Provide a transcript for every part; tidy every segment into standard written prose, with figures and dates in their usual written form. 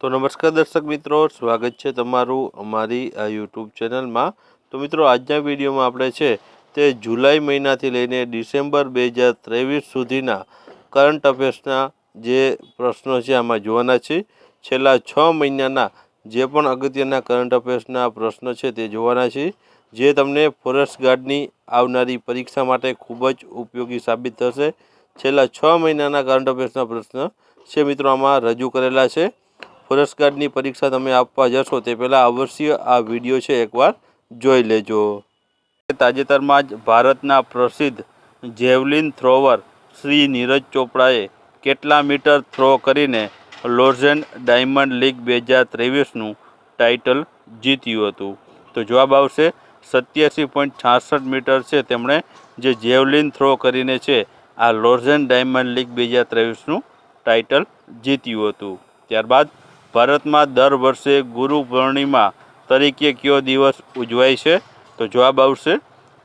તો નમસ્કાર દર્શક મિત્રો, સ્વાગત છે તમારું અમારી આ યુટ્યુબ ચેનલમાં। તો મિત્રો, આજના વિડીયોમાં આપણે છે તે જુલાઈ મહિનાથી લઈને ડિસેમ્બર 2023 સુધીના કરંટ અફેર્સના જે પ્રશ્નો છે આમાં જોવાના છે। છેલ્લા 6 મહિનાના જે પણ અગત્યના કરંટ અફેર્સના પ્રશ્નો છે તે જોવાના છે, જે તમને ફોરેસ્ટ ગાર્ડની આવનારી પરીક્ષા માટે ખૂબ જ ઉપયોગી સાબિત થશે। છેલ્લા 6 મહિનાના કરંટ અફેર્સના પ્રશ્ન છે મિત્રો આમાં રજૂ કરેલા છે। ફોરેસ્ટ ગાર્ડની પરીક્ષા તમે આપવા જશો તે પહેલાં અવશ્ય આ વિડીયો છે એકવાર જોઈ લેજો। તાજેતરમાં જ ભારતના પ્રસિદ્ધ જેવલિન થ્રોવર શ્રી નીરજ ચોપડાએ કેટલા મીટર થ્રો કરીને લોર્ડ્સ ડાયમંડ લીગ 2023નું ટાઇટલ જીત્યું હતું? તો જવાબ આવશે 87.66 મીટર છે તેમણે જે જેવલિન થ્રો કરીને છે આ લોર્ડ્સ ડાયમંડ લીગ 2023નું ટાઇટલ જીત્યું હતું। ત્યારબાદ ભારતમાં દર વર્ષે ગુરુ પૂર્ણિમા તરીકે કયો દિવસ ઉજવાય છે? તો જવાબ આવશે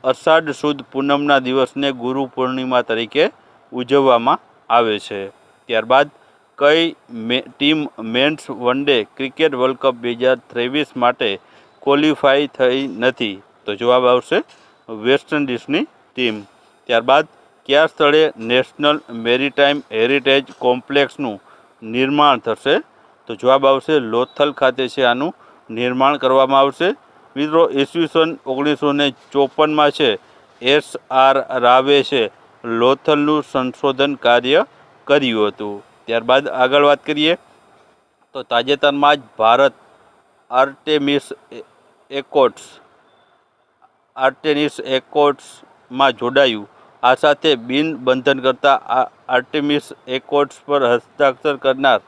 અષાઢ સુદ પૂનમના દિવસને ગુરુ પૂર્ણિમા તરીકે ઉજવવામાં આવે છે। ત્યારબાદ કઈ team men's one day cricket world cup 2023 માટે ક્વોલિફાય થઈ નથી? તો જવાબ આવશે વેસ્ટ ઇન્ડિઝની ટીમ। ત્યારબાદ કયા સ્થળે નેશનલ મેરીટાઈમ હેરિટેજ કોમ્પ્લેક્સનું નિર્માણ થશે? તો જવાબ આવશે લોથલ ખાતે છે આનું નિર્માણ કરવામાં આવશે। મિત્રો, ઈસવીસન 1954માં છે SR રાવે છે લોથલનું સંશોધન કાર્ય કર્યું હતું। ત્યારબાદ આગળ વાત કરીએ તો તાજેતરમાં જ ભારત આર્ટેમિસ એકોર્ડ્સમાં જોડાયું। આ સાથે બિન બંધનકર્તા આર્ટેમિસ એકોર્ડ્સ પર હસ્તાક્ષર કરનાર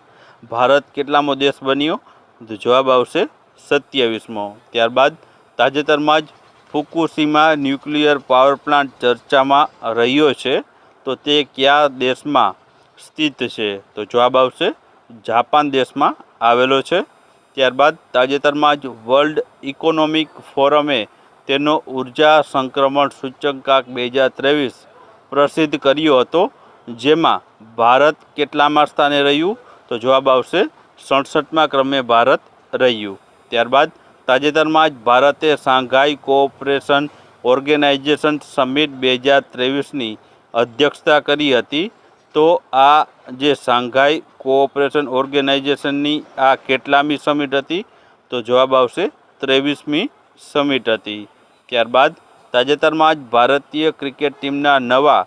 ભારત કેટલામો દેશ બન્યો? તો જવાબ આવશે 27મો। ત્યારબાદ તાજેતરમાં જ ફુકુશીમા ન્યુક્લિયર પાવર પ્લાન્ટ ચર્ચામાં રહ્યો છે, તો તે કયા દેશમાં સ્થિત છે? તો જવાબ આવશે જાપાન દેશમાં આવેલો છે। ત્યારબાદ તાજેતરમાં જ વર્લ્ડ ઇકોનોમિક ફોરમે તેનો ઉર્જા સંક્રમણ સૂચકાંક 2023 પ્રસિદ્ધ કર્યો હતો, જેમાં ભારત કેટલામાં સ્થાને રહ્યું? તો જવાબ આવશે 67મા ક્રમે ભારત રહ્યું। ત્યારબાદ તાજેતરમાં જ ભારતે શાંઘાઈ કોઓપરેશન ઓર્ગેનાઇઝેશન સમિટ 2023ની અધ્યક્ષતા કરી હતી। તો આ જે શાંઘાઈ કોઓપરેશન ઓર્ગેનાઇઝેશનની આ કેટલામી સમિટ હતી? તો જવાબ આવશે 23મી સમિટ હતી। ત્યારબાદ તાજેતરમાં જ ભારતીય ક્રિકેટ ટીમના નવા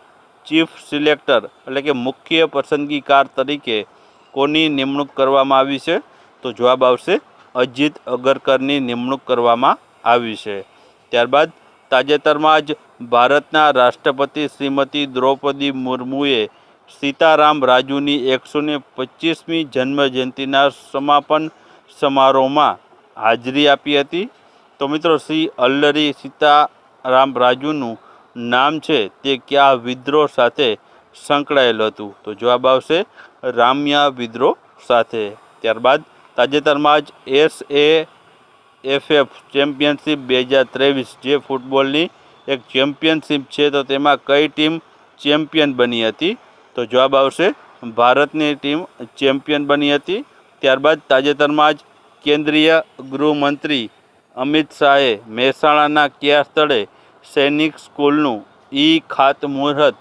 ચીફ સિલેક્ટર એટલે કે મુખ્ય પસંદગીકાર તરીકે કોની નિમણૂક કરવામાં આવી છે? તો જવાબ આવશે અજીત અગરકરની નિમણૂક કરવામાં આવી છે। ત્યારબાદ તાજેતરમાં જ ભારતના રાષ્ટ્રપતિ શ્રીમતી દ્રૌપદી મુર્મુએ સીતારામ રાજુની 125મી જન્મજયંતિના સમાપન સમારોહમાં હાજરી આપી હતી। તો મિત્રો, શ્રી અલ્લરી સીતારામ રાજુનું નામ છે તે કયા વિદ્રોહ સાથે સંકળાયેલું હતું? તો જવાબ આવશે રામ્યા વિદ્રોહ સાથે। ત્યારબાદ તાજેતરમાં જ SAFF ચેમ્પિયનશિપ 2023 જે ફૂટબોલની એક ચેમ્પિયનશિપ છે, તો તેમાં કઈ ટીમ ચેમ્પિયન બની હતી? તો જવાબ આવશે ભારતની ટીમ ચેમ્પિયન બની હતી। ત્યારબાદ તાજેતરમાં જ કેન્દ્રીય ગૃહમંત્રી અમિત શાહે મહેસાણાના કયા સ્થળે સૈનિક સ્કૂલનું ખાતમુહૂર્ત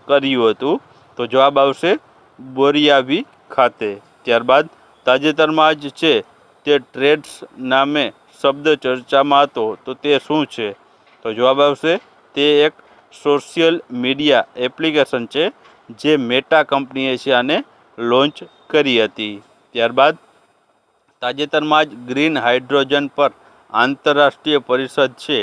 કર્યું હતું? તો જવાબ આવશે બોરિયાવી ખાતે। ત્યારબાદ તાજેતરમાં જ છે તે ટ્રેડ્સ નામે શબ્દ ચર્ચામાં હતો, તો તે શું છે? તો જવાબ આવશે તે એક સોશિયલ મીડિયા એપ્લિકેશન છે જે મેટા કંપનીએ છે આને લોન્ચ કરી હતી। ત્યારબાદ તાજેતરમાં જ ગ્રીન હાઇડ્રોજન પર આંતરરાષ્ટ્રીય પરિષદ છે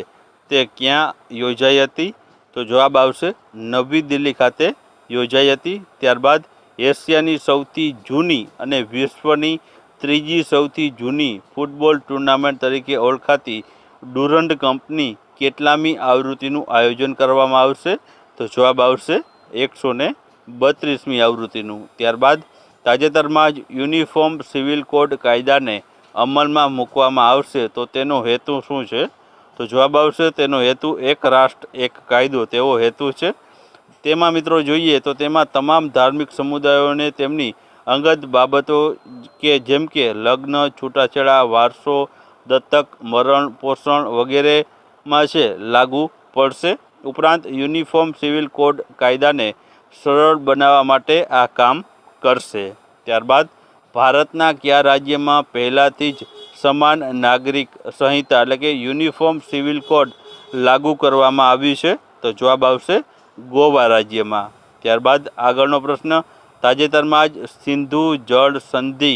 તે ક્યાં યોજાઈ હતી? તો જવાબ આવશે નવી દિલ્હી ખાતે યોજાઈ હતી। ત્યારબાદ એશિયાની સૌથી જૂની અને વિશ્વની ત્રીજી સૌથી જૂની ફૂટબોલ ટુર્નામેન્ટ તરીકે ઓળખાતી ડુરન્ડ કપની કેટલામી આવૃત્તિનું આયોજન કરવામાં આવશે? તો જવાબ આવશે 132મી આવૃત્તિનું। ત્યારબાદ તાજેતરમાં જ યુનિફોર્મ સિવિલ કોડ કાયદાને અમલમાં મૂકવામાં આવશે, તો તેનો હેતુ શું છે? તો જવાબ આવશે તેનો હેતુ એક રાષ્ટ્ર એક કાયદો તેવો હેતુ છે। તેમાં મિત્રો જોઈએ તો તેમાં તમામ ધાર્મિક સમુદાયોને તેમની અંગત બાબતો કે જેમ કે લગ્ન, છૂટાછેડા, વારસો, દત્તક, મરણ, પોષણ વગેરેમાં છે લાગુ પડશે. ઉપરાંત યુનિફોર્મ સિવિલ કોડ કાયદાને સરળ બનાવવા માટે આ કામ કરશે. ત્યારબાદ ભારતના કયા રાજ્યમાં પહેલાંથી જ સમાન નાગરિક સંહિતા એટલે કે યુનિફોર્મ સિવિલ કોડ લાગુ કરવામાં આવ્યું છે? તો જવાબ આવશે ગોવા રાજ્યમાં. ત્યારબાદ આગળનો પ્રશ્ન, તાજેતરમાં જ સિંધુ જળ સંધિ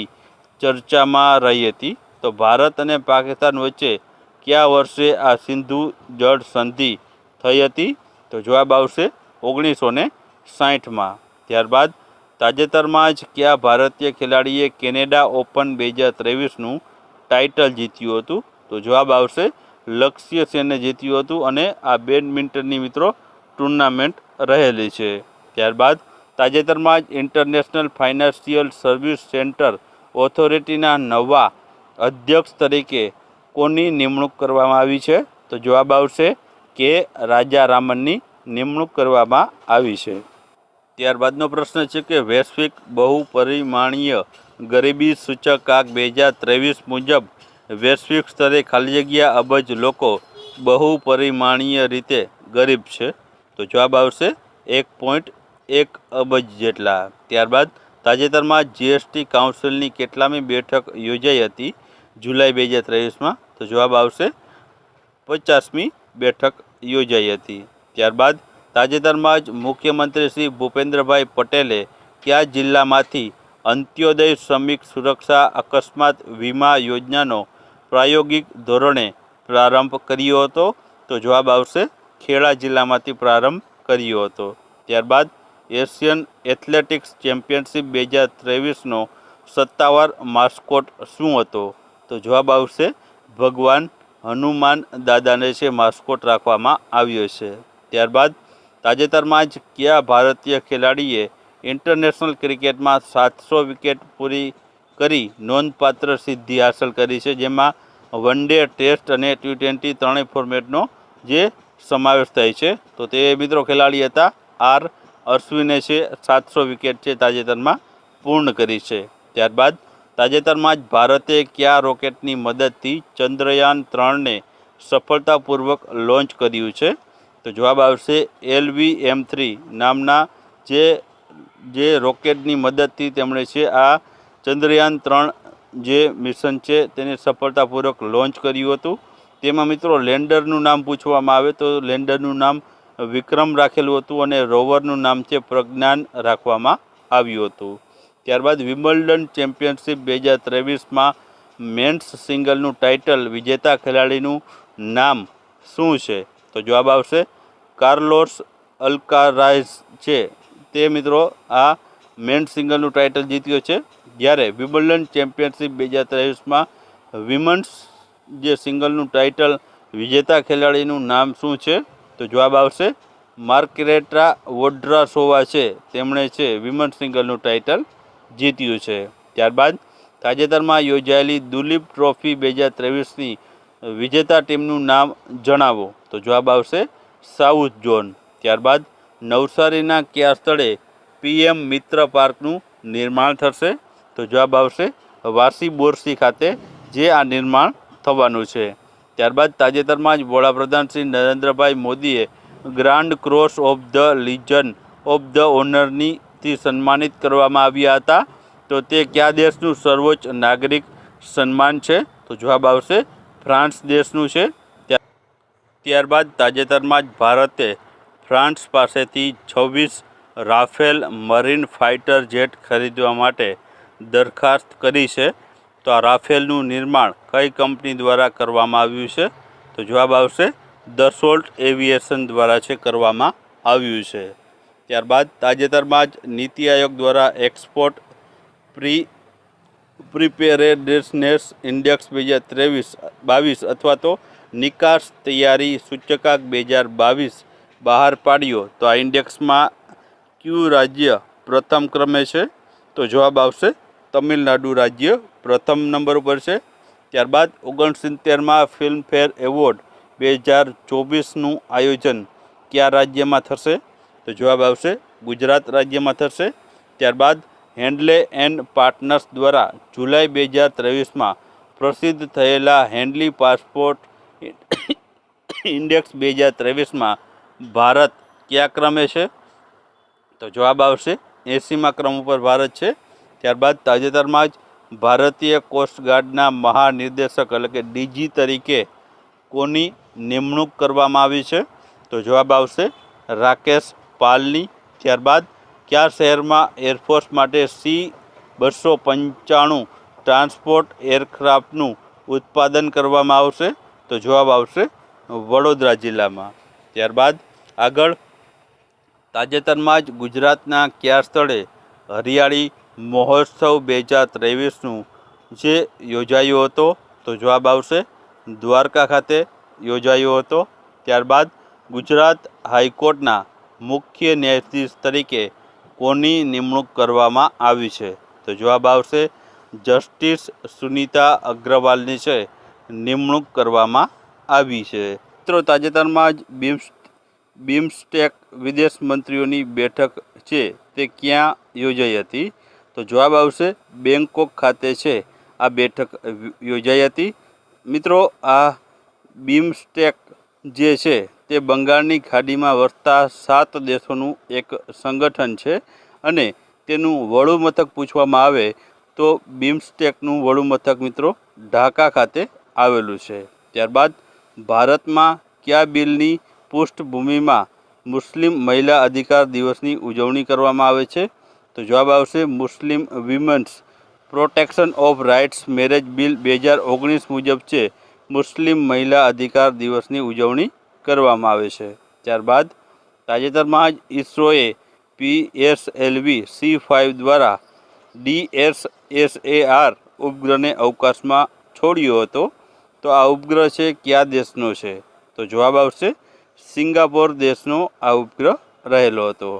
ચર્ચામાં રહી હતી. તો ભારત અને પાકિસ્તાન વચ્ચે કયા વર્ષે આ સિંધુ જળ સંધિ થઈ હતી? તો જવાબ આવશે 1960માં. ત્યારબાદ તાજેતરમાં જ કયા ભારતીય ખેલાડીએ કેનેડા ઓપન 2023નું ટાઇટલ જીત્યું હતું? તો જવાબ આવશે લક્ષ્ય સેને જીત્યું હતું અને આ બેડમિન્ટનની મિત્રો ટુર્નામેન્ટ રહેલી છે. ત્યારબાદ તાજેતરમાં જ ઇન્ટરનેશનલ ફાઇનાન્શિયલ સર્વિસ સેન્ટર ઓથોરિટીના નવા અધ્યક્ષ તરીકે કોની નિમણૂક કરવામાં આવી છે? તો જવાબ આવશે કે રાજા રામનની નિમણૂક કરવામાં આવી છે. ત્યારબાદનો પ્રશ્ન છે કે વૈશ્વિક બહુપરિમાણીય ગરીબી સૂચકાંક 2023 મુજબ વૈશ્વિક સ્તરે ખાલી જગ્યા અબજ લોકો બહુપરિમાણીય રીતે ગરીબ છે? તો જવાબ આવશે 1.1 અબજ જેટલા. ત્યારબાદ તાજેતરમાં જીએસટી કાઉન્સિલની કેટલામી બેઠક યોજાઈ હતી જુલાઈ 2023માં? તો જવાબ આવશે 50મી બેઠક યોજાઈ હતી. ત્યારબાદ તાજેતરમાં જ મુખ્યમંત્રી શ્રી ભૂપેન્દ્રભાઈ પટેલે કયા જિલ્લામાંથી અંત્યોદય શ્રમિક સુરક્ષા અકસ્માત વીમા યોજનાનો પ્રાયોગિક ધોરણે પ્રારંભ કર્યો હતો? તો જવાબ આવશે ખેડા જિલ્લામાંથી પ્રારંભ કર્યો હતો. ત્યારબાદ એશિયન એથ્લેટિક્સ ચેમ્પિયનશિપ 2023નો સત્તાવાર માસ્કોટ શું હતો? તો જવાબ આવશે ભગવાન હનુમાન દાદાને છે માસ્કોટ રાખવામાં આવ્યો છે. ત્યારબાદ તાજેતરમાં જ કયા ભારતીય ખેલાડીએ ઇન્ટરનેશનલ ક્રિકેટમાં 700 વિકેટ પૂરી કરી નોંધપાત્ર સિદ્ધિ હાંસલ કરી છે, જેમાં વન ડે, ટેસ્ટ અને T20 ત્રણેય ફોર્મેટનો જે સમાવેશ થાય છે? તો તે મિત્રો ખેલાડી હતા આર અશ્વિને છે 700 વિકેટ છે તાજેતરમાં પૂર્ણ કરી છે. ત્યારબાદ તાજેતરમાં જ ભારતે કયા રોકેટની મદદથી ચંદ્રયાન 3ને સફળતાપૂર્વક લોન્ચ કર્યું છે? તો જવાબ આવશે LVM-3 નામના જે રોકેટની મદદથી તેમણે છે આ ચંદ્રયાન 3 જે મિશન છે તેને સફળતાપૂર્વક લોન્ચ કર્યું હતું. તેમાં મિત્રો લેન્ડરનું નામ પૂછવામાં આવે તો લેન્ડરનું નામ વિક્રમ રાખેલું હતું અને રોવરનું નામ છે પ્રજ્ઞાન રાખવામાં આવ્યું હતું. ત્યારબાદ વિમ્બલ્ડન ચેમ્પિયનશિપ 2023માં મેન્સ સિંગલનું ટાઇટલ વિજેતા ખેલાડીનું નામ શું છે? તો જવાબ આવશે કાર્લોસ અલ્કારાઝ છે. તે મિત્રો આ મેન્સ સિંગલનું ટાઇટલ જીત્યો છે. જ્યારે વિમ્બલ્ડન ચેમ્પિયનશિપ 2023માં વિમન્સ જે સિંગલનું ટાઇટલ વિજેતા ખેલાડીનું નામ શું છે? તો જવાબ આવશે માર્કેટા વોડ્રાસોવા છે. તેમણે છે વિમન્સ સિંગલનું ટાઇટલ જીત્યું છે. ત્યારબાદ તાજેતરમાં યોજાયેલી દુલીપ ટ્રોફી 2023ની વિજેતા ટીમનું નામ જણાવો? તો જવાબ આવશે સાઉથ ઝોન. ત્યારબાદ નવસારીના કયા સ્થળે PM મિત્ર પાર્કનું નિર્માણ થશે? તો જવાબ આવશે વાસી બોરસી ખાતે જે આ નિર્માણ થવાનું છે. ત્યારબાદ તાજેતરમાં જ વડાપ્રધાન શ્રી નરેન્દ્રભાઈ મોદીએ grand cross of the legion of the ઓનરથી સન્માનિત કરવામાં આવ્યા હતા. તો તે કયા દેશનું સર્વોચ્ચ નાગરિક સન્માન છે? તો જવાબ આવશે ફ્રાન્સ દેશનું છે. ત્યારબાદ તાજેતરમાં જ ભારતે ફ્રાન્સ પાસેથી 26 રાફેલ મરીન ફાઇટર જેટ ખરીદવા માટે દરખાસ્ત કરી છે. તો આ રાફેલનું નિર્માણ કઈ કંપની દ્વારા કરવામાં આવ્યું છે? તો જવાબ આવશે દસોલ્ટ એવિએશન દ્વારા છે કરવામાં આવ્યું છે. ત્યારબાદ તાજેતરમાં જ નીતિ આયોગ દ્વારા એક્સપોર્ટ પ્રિપેરેડનેસ ઇન્ડેક્સ 2022 અથવા તો નિકાસ તૈયારી સૂચકાંક 2022 બહાર પાડ્યો. તો આ ઇન્ડેક્સમાં કયું રાજ્ય પ્રથમ ક્રમે છે? તો જવાબ આવશે તમિલનાડુ રાજ્ય પ્રથમ નંબર ઉપર છે. ત્યારબાદ 69માં ફિલ્મફેર એવોર્ડ 2024નું આયોજન કયા રાજ્યમાં થશે? તો જવાબ આવશે ગુજરાત રાજ્યમાં થશે. ત્યારબાદ હેન્ડલે એન્ડ પાર્ટનર્સ દ્વારા જુલાઈ 2023માં પ્રસિદ્ધ થયેલા હેન્ડલી પાસપોર્ટ ઇન્ડેક્સ 2023માં ભારત કયા ક્રમે છે? તો જવાબ આવશે 80મા ક્રમ ઉપર ભારત છે. ત્યારબાદ તાજેતરમાં જ ભારતીય કોસ્ટગાર્ડના મહાનિર્દેશક એટલે કે ડીજી તરીકે કોની નિમણૂક કરવામાં આવી છે? તો જવાબ આવશે રાકેશ પાલની. ત્યારબાદ કયા શહેરમાં એરફોર્સ માટે C-295 ટ્રાન્સપોર્ટ એરક્રાફ્ટનું ઉત્પાદન કરવામાં આવશે? તો જવાબ આવશે વડોદરા જિલ્લામાં. ત્યારબાદ આગળ તાજેતરમાં જ ગુજરાતના કયા સ્થળે હરિયાળી મહોત્સવ 2023નું જે યોજાયો હતો? તો જવાબ આવશે દ્વારકા ખાતે યોજાયો હતો. ત્યારબાદ ગુજરાત હાઈકોર્ટના મુખ્ય ન્યાયાધીશ તરીકે કોની નિમણૂક કરવામાં આવી છે? તો જવાબ આવશે જસ્ટિસ સુનીતા અગ્રવાલની છે નિમણૂક કરવામાં આવી છે. મિત્રો તાજેતરમાં જ બિમ્સ્ટેક વિદેશ મંત્રીઓની બેઠક છે તે ક્યાં યોજાઈ હતી? તો જવાબ આવશે બેંકોક ખાતે છે આ બેઠક યોજાઈ હતી. મિત્રો આ બિમ્સ્ટેક જે છે તે બંગાળની ખાડીમાં વસતા 7 દેશોનું એક સંગઠન છે અને તેનું વડું મથક પૂછવામાં આવે તો બિમ્સ્ટેકનું વડું મથક મિત્રો ઢાકા ખાતે આવેલું છે. ત્યારબાદ ભારતમાં કયા બિલની પૃષ્ઠભૂમિમાં મુસ્લિમ મહિલા અધિકાર દિવસની ઉજવણી કરવામાં આવે છે? તો જવાબ આવશે Muslim women's protection of rights marriage bill 2019 મુજબ છે મુસ્લિમ મહિલા અધિકાર દિવસની ઉજવણી કરવામાં આવે છે. ત્યારબાદ તાજેતરમાં જ ઇસરોએ PSLV C5 દ્વારા DSSAR ઉપગ્રહને અવકાશમાં છોડ્યો હતો. તો આ ઉપગ્રહ છે કયા દેશનો છે? તો જવાબ આવશે સિંગાપોર દેશનો આ ઉપગ્રહ રહેલો હતો.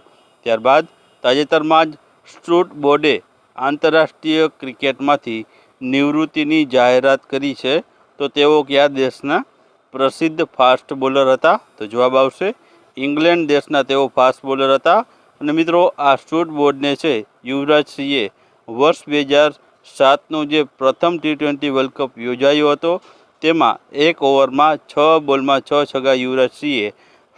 ત્યારબાદ તાજેતરમાં જ સ્ટુટ બોર્ડે આંતરરાષ્ટ્રીય ક્રિકેટમાંથી નિવૃત્તિની જાહેરાત કરી છે. તો તેઓ કયા દેશના પ્રસિદ્ધ ફાસ્ટ બોલર હતા? તો જવાબ આવશે ઇંગ્લેન્ડ દેશના તેઓ ફાસ્ટ બોલર હતા. અને મિત્રો આ સ્ટુટ બોર્ડને છે યુવરાજસિંહે વર્ષ 2007નું જે પ્રથમ T20 વર્લ્ડ કપ યોજાયો હતો તેમાં 1 ઓવરમાં 6 બોલમાં 6 છગ્ગા યુવરાજસિંહે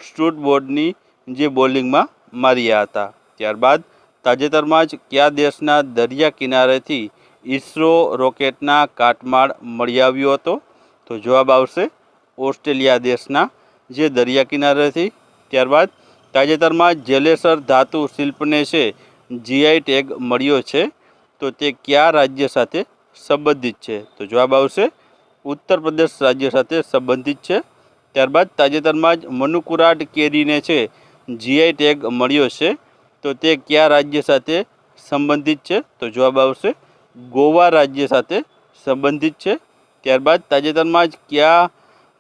સ્ટુટ બોર્ડની જે બોલિંગમાં માર્યા હતા. ત્યારબાદ તાજેતરમાં જ કયા દેશના દરિયા કિનારેથી ઇસરો રોકેટના કાટમાળ મળી આવ્યો હતો? તો જવાબ આવશે ઓસ્ટ્રેલિયા દેશના જે દરિયા કિનારેથી. ત્યારબાદ તાજેતરમાં જેલેસર ધાતુ શિલ્પને છે GI ટેગ મળ્યો છે તો તે કયા રાજ્ય સાથે સંબંધિત છે? તો જવાબ આવશે ઉત્તર પ્રદેશ રાજ્ય સાથે સંબંધિત છે. ત્યારબાદ તાજેતરમાં જ મનુકુરાડ કેરીને છે GI ટેગ મળ્યો છે તો તે કયા રાજ્ય સાથે સંબંધિત છે? તો જવાબ આવશે ગોવા રાજ્ય સાથે સંબંધિત છે. ત્યારબાદ તાજેતરમાં જ કયા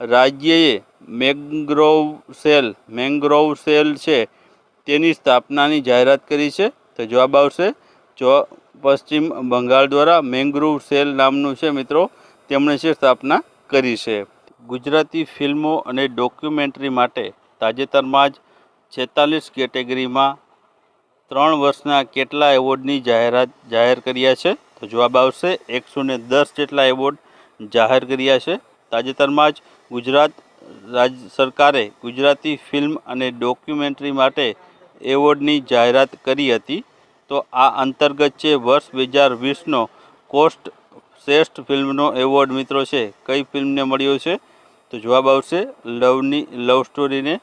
રાજ્યએ મેંગ્રોવ સેલ છે તેની સ્થાપનાની જાહેરાત કરી છે? તો જવાબ આવશે પશ્ચિમ બંગાળ દ્વારા મેંગ્રોવ સેલ નામનું છે મિત્રો તેમણે છે સ્થાપના કરી છે. ગુજરાતી ફિલ્મો અને ડોક્યુમેન્ટરી માટે તાજેતરમાં જ 46 કેટેગરીમાં 3 વર્ષના કેટલા એવોર્ડની જાહેર કર્યા છે? તો જવાબ આવશે 110 જેટલા એવોર્ડ જાહેર કર્યા છે. તાજેતરમાં જ ગુજરાત રાજ્ય સરકારે ગુજરાતી ફિલ્મ અને ડોક્યુમેન્ટરી માટે એવોર્ડની જાહેરાત કરી હતી. તો આ અંતર્ગત છે વર્ષ 2020નો કોસ્ટ શ્રેષ્ઠ ફિલ્મનો એવોર્ડ મિત્રો છે કઈ ફિલ્મને મળ્યો છે? તો જવાબ આવશે લવ સ્ટોરીને.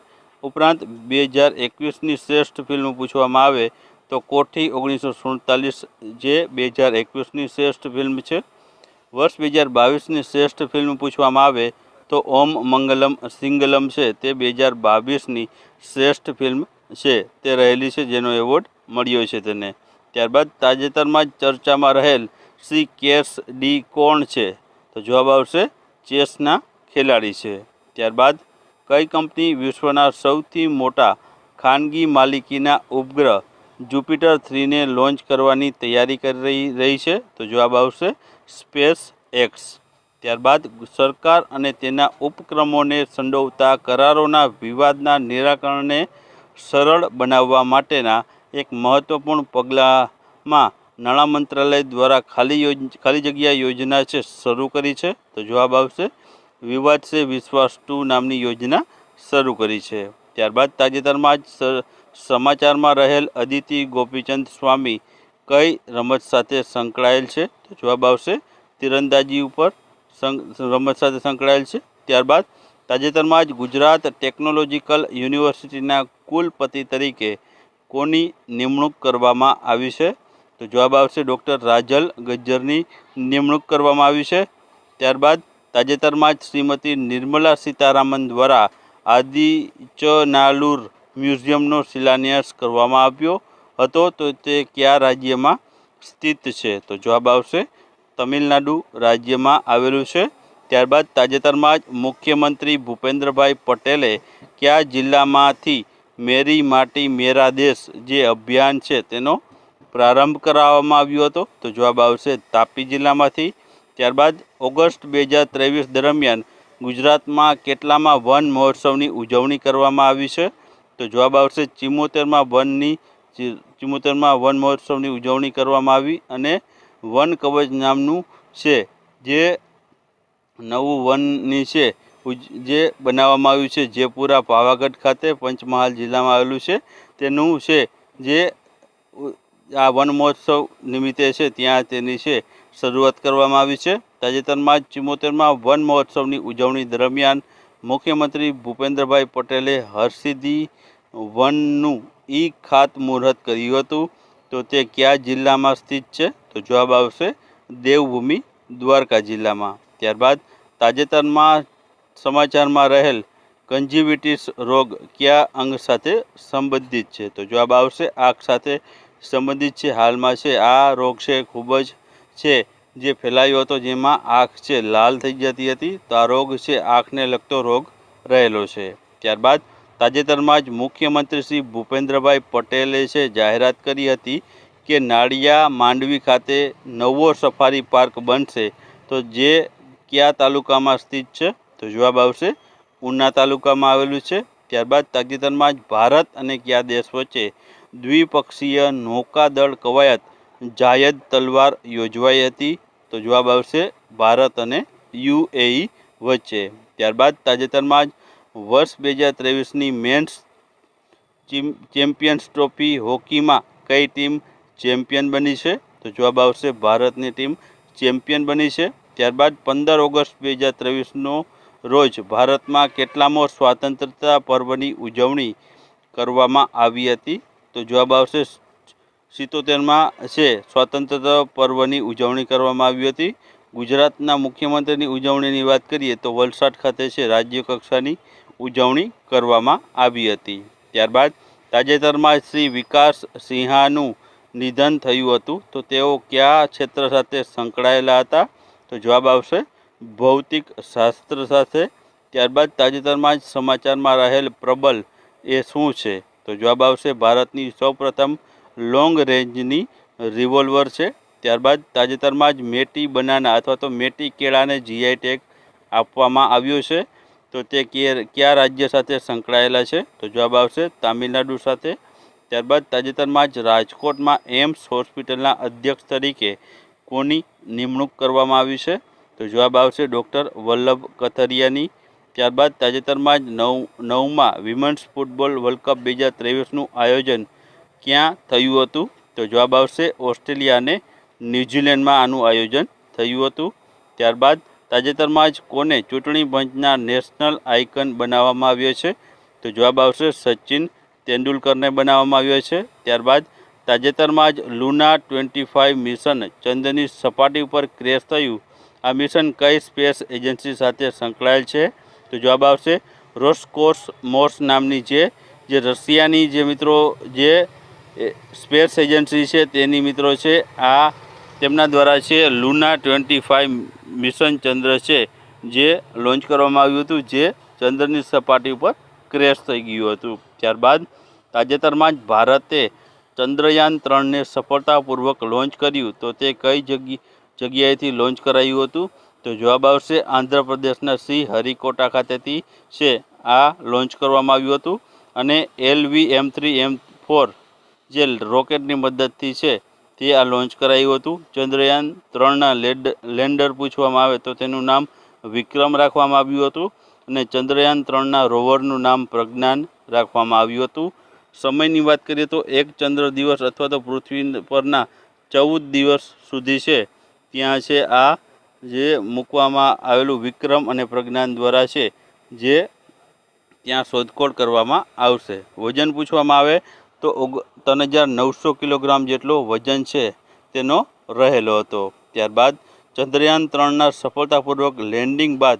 ઉપરાંત 2021ની શ્રેષ્ઠ ફિલ્મ પૂછવામાં આવે તો કોઠી 1947 જે 2021ની શ્રેષ્ઠ ફિલ્મ છે. વર્ષ 2022ની શ્રેષ્ઠ ફિલ્મ પૂછવામાં આવે તો ઓમ મંગલમ સિંગલમ છે તે 2022ની શ્રેષ્ઠ ફિલ્મ છે તે રહેલી છે જેનો એવોર્ડ મળ્યો છે તેને. ત્યારબાદ તાજેતરમાં જ ચર્ચામાં રહેલ શ્રી કેસ ડી કોણ છે? તો જવાબ આવશે ચેસના ખેલાડી છે. ત્યારબાદ કઈ કંપની વિશ્વના સૌથી મોટા ખાનગી માલિકીના ઉપગ્રહ જુપિટર 3ને લોન્ચ કરવાની તૈયારી કરી રહી છે? તો જવાબ આવશે સ્પેસ એક્સ. ત્યારબાદ સરકાર અને તેના ઉપક્રમોને સંડોવતા કરારોના વિવાદના નિરાકરણને સરળ બનાવવા માટેના એક મહત્વપૂર્ણ પગલામાં નાણાં મંત્રાલય દ્વારા ખાલી જગ્યા યોજના છે શરૂ કરી છે? તો જવાબ આવશે વિવાદ સે વિશ્વાસ 2 નામની યોજના શરૂ કરી છે. ત્યારબાદ તાજેતરમાં જ સમાચારમાં રહેલ અદિતિ ગોપીચંદ સ્વામી કઈ રમત સાથે સંકળાયેલ છે? તો જવાબ આવશે તીરંદાજી ઉપર રમત સાથે સંકળાયેલ છે. ત્યારબાદ તાજેતરમાં જ ગુજરાત ટેકનોલોજીકલ યુનિવર્સિટીના કુલપતિ તરીકે કોની નિમણૂક કરવામાં આવી છે? તો જવાબ આવશે ડૉક્ટર રાજલ ગજ્જરની નિમણૂક કરવામાં આવી છે. ત્યારબાદ તાજેતરમાં જ શ્રીમતી નિર્મલા સીતારામન દ્વારા આદિચનાલુર મ્યુઝિયમનો શિલાન્યાસ કરવામાં આવ્યો હતો. તો તે કયા રાજ્યમાં સ્થિત છે? તો જવાબ આવશે તમિલનાડુ રાજ્યમાં આવેલું છે. ત્યારબાદ તાજેતરમાં જ મુખ્યમંત્રી ભૂપેન્દ્રભાઈ પટેલે કયા જિલ્લામાંથી મેરી માટી મેરા દેશ જે અભિયાન છે તેનો પ્રારંભ કરાવવામાં આવ્યો હતો? તો જવાબ આવશે તાપી જિલ્લામાંથી. ત્યારબાદ ઓગસ્ટ 2023 દરમિયાન ગુજરાતમાં કેટલામાં વન મહોત્સવની ઉજવણી કરવામાં આવી છે? તો જવાબ આવશે 74માં વન મહોત્સવની ઉજવણી કરવામાં આવી. અને વન કવચ નામનું છે જે નવું વનની છે જે બનાવવામાં આવ્યું છે જયપુરા પાવાગઢ ખાતે પંચમહાલ જિલ્લામાં આવેલું છે. તેનું છે જે આ વન મહોત્સવ નિમિત્તે છે ત્યાં તેની છે શરૂઆત કરવામાં આવી છે. તાજેતરમાં જ 74માં વન મહોત્સવની ઉજવણી દરમિયાન મુખ્યમંત્રી ભૂપેન્દ્રભાઈ પટેલે હરસિદ્ધિ વનનું ખાતમુહૂર્ત કર્યું હતું. તો તે કયા જિલ્લામાં સ્થિત છે? તો જવાબ આવશે દેવભૂમિ દ્વારકા જિલ્લામાં. ત્યારબાદ તાજેતરમાં સમાચારમાં રહેલ કંજિવિટિસ રોગ કયા અંગ સાથે સંબંધિત છે? તો જવાબ આવશે આંખ સાથે સંબંધિત છે. હાલમાં છે આ રોગ છે ખૂબ જ છે જે ફેલાયો હતો, જેમાં આંખ છે લાલ થઈ જતી હતી. તો આ રોગ છે આંખને લગતો રોગ રહેલો છે. ત્યારબાદ તાજેતરમાં જ મુખ્યમંત્રી શ્રી ભૂપેન્દ્રભાઈ પટેલે છે જાહેરાત કરી હતી કે નાળિયા માંડવી ખાતે નવો સફારી પાર્ક બનશે. તો જે કયા તાલુકામાં સ્થિત છે? તો જવાબ આવશે ઉના તાલુકામાં આવેલું છે. ત્યારબાદ તાજેતરમાં જ ભારત અને કયા દેશ વચ્ચે દ્વિપક્ષીય નૌકાદળ કવાયત જાયદ તલવાર યોજવાઈ હતી? તો જવાબ આવશે ભારત અને UAE વચ્ચે. ત્યારબાદ તાજેતરમાં જ વર્ષ 2023ની મેન્સ ચેમ્પિયન્સ ટ્રોફી હોકીમાં કઈ ટીમ ચેમ્પિયન બની છે? તો જવાબ આવશે ભારતની ટીમ ચેમ્પિયન બની છે. ત્યારબાદ 15 ઓગસ્ટ 2023નો રોજ ભારતમાં કેટલામો સ્વતંત્રતા પર્વની ઉજવણી કરવામાં આવી હતી? તો જવાબ આવશે 77માં છે સ્વતંત્રતા પર્વની ઉજવણી કરવામાં આવી હતી. ગુજરાતના મુખ્યમંત્રીની ઉજવણીની વાત કરીએ તો વલસાડ ખાતે છે રાજ્ય કક્ષાની ઉજવણી કરવામાં આવી હતી. ત્યારબાદ તાજેતરમાં શ્રી વિકાસ સિંહાનું નિધન થયું હતું. તો તેઓ કયા ક્ષેત્ર સાથે સંકળાયેલા હતા? તો જવાબ આવશે ભૌતિક શાસ્ત્ર સાથે. ત્યારબાદ તાજેતરમાં જ સમાચારમાં રહેલ પ્રબલ એ શું છે? તો જવાબ આવશે ભારતની સૌપ્રથમ લોંગ રેન્જની રિવોલ્વર છે. ત્યારબાદ તાજેતરમાં જ મેટી બનાના અથવા તો મેટી કેળાને GI ટેગ આપવામાં આવ્યો છે. તો તે કયા રાજ્ય સાથે સંકળાયેલા છે? તો જવાબ આવશે તામિલનાડુ સાથે. ત્યારબાદ તાજેતરમાં જ રાજકોટમાં એમ્સ હોસ્પિટલના અધ્યક્ષ તરીકે કોની નિમણૂક કરવામાં આવી છે? તો જવાબ આવશે ડૉક્ટર વલ્લભ કથરિયાની. ત્યારબાદ તાજેતરમાં જ નવમાં વિમેન્સ ફૂટબોલ વર્લ્ડ કપ 2023નું આયોજન ક્યાં થયું હતું? તો જવાબ આવશે ઓસ્ટ્રેલિયા અને ન્યૂઝીલેન્ડમાં આનું આયોજન થયું હતું. ત્યારબાદ તાજેતરમાં જ કોને ચૂંટણી પંચના નેશનલ આઇકન બનાવવામાં આવ્યો છે? તો જવાબ આવશે સચિન તેંડુલકરને બનાવવામાં આવ્યો છે. ત્યારબાદ તાજેતરમાં જ લુના 25 મિશન ચંદ્રની સપાટી ઉપર ક્રેશ થયું. આ મિશન કઈ સ્પેસ એજન્સી સાથે સંકળાયેલ છે? તો જવાબ આવશે રોસ્કોસમોસ નામની જે રશિયાની જે મિત્રો જે સ્પેસ એજન્સી છે તેની મિત્રો છે આ તેમના દ્વારા છે લુના 25 મિશન ચંદ્ર છે જે લોન્ચ કરવામાં આવ્યું હતું, જે ચંદ્રની સપાટી ઉપર ક્રેશ થઈ ગયું હતું. ત્યારબાદ તાજેતરમાં જ ભારતે ચંદ્રયાન 3ને સફળતાપૂર્વક લોન્ચ કર્યું. તો તે કઈ જગ્યાએથી લોન્ચ કરાયું હતું? તો જવાબ આવશે આંધ્રપ્રદેશના શ્રી હરિકોટા ખાતેથી છે આ લોન્ચ કરવામાં આવ્યું હતું. અને LV-M3 M4 જે રોકેટની મદદથી છે તે આ લોન્ચ કરાયું હતું. ચંદ્રયાન 3ના લેન્ડર પૂછવામાં આવે તો તેનું નામ વિક્રમ રાખવામાં આવ્યું હતું અને ચંદ્રયાન 3ના રોવરનું નામ પ્રજ્ઞાન રાખવામાં આવ્યું હતું. સમયની વાત કરીએ તો એક ચંદ્ર દિવસ અથવા તો પૃથ્વી પરના 14 દિવસ સુધી છે ત્યાં છે આ જે મૂકવામાં આવેલું વિક્રમ અને પ્રજ્ઞાન દ્વારા છે જે ત્યાં શોધખોળ કરવામાં આવશે. વજન પૂછવામાં આવે તો 3,900 કિલોગ્રામ જેટલો વજન છે તેનો રહેલો હતો. ત્યારબાદ ચંદ્રયાન 3ના સફળતાપૂર્વક લેન્ડિંગ બાદ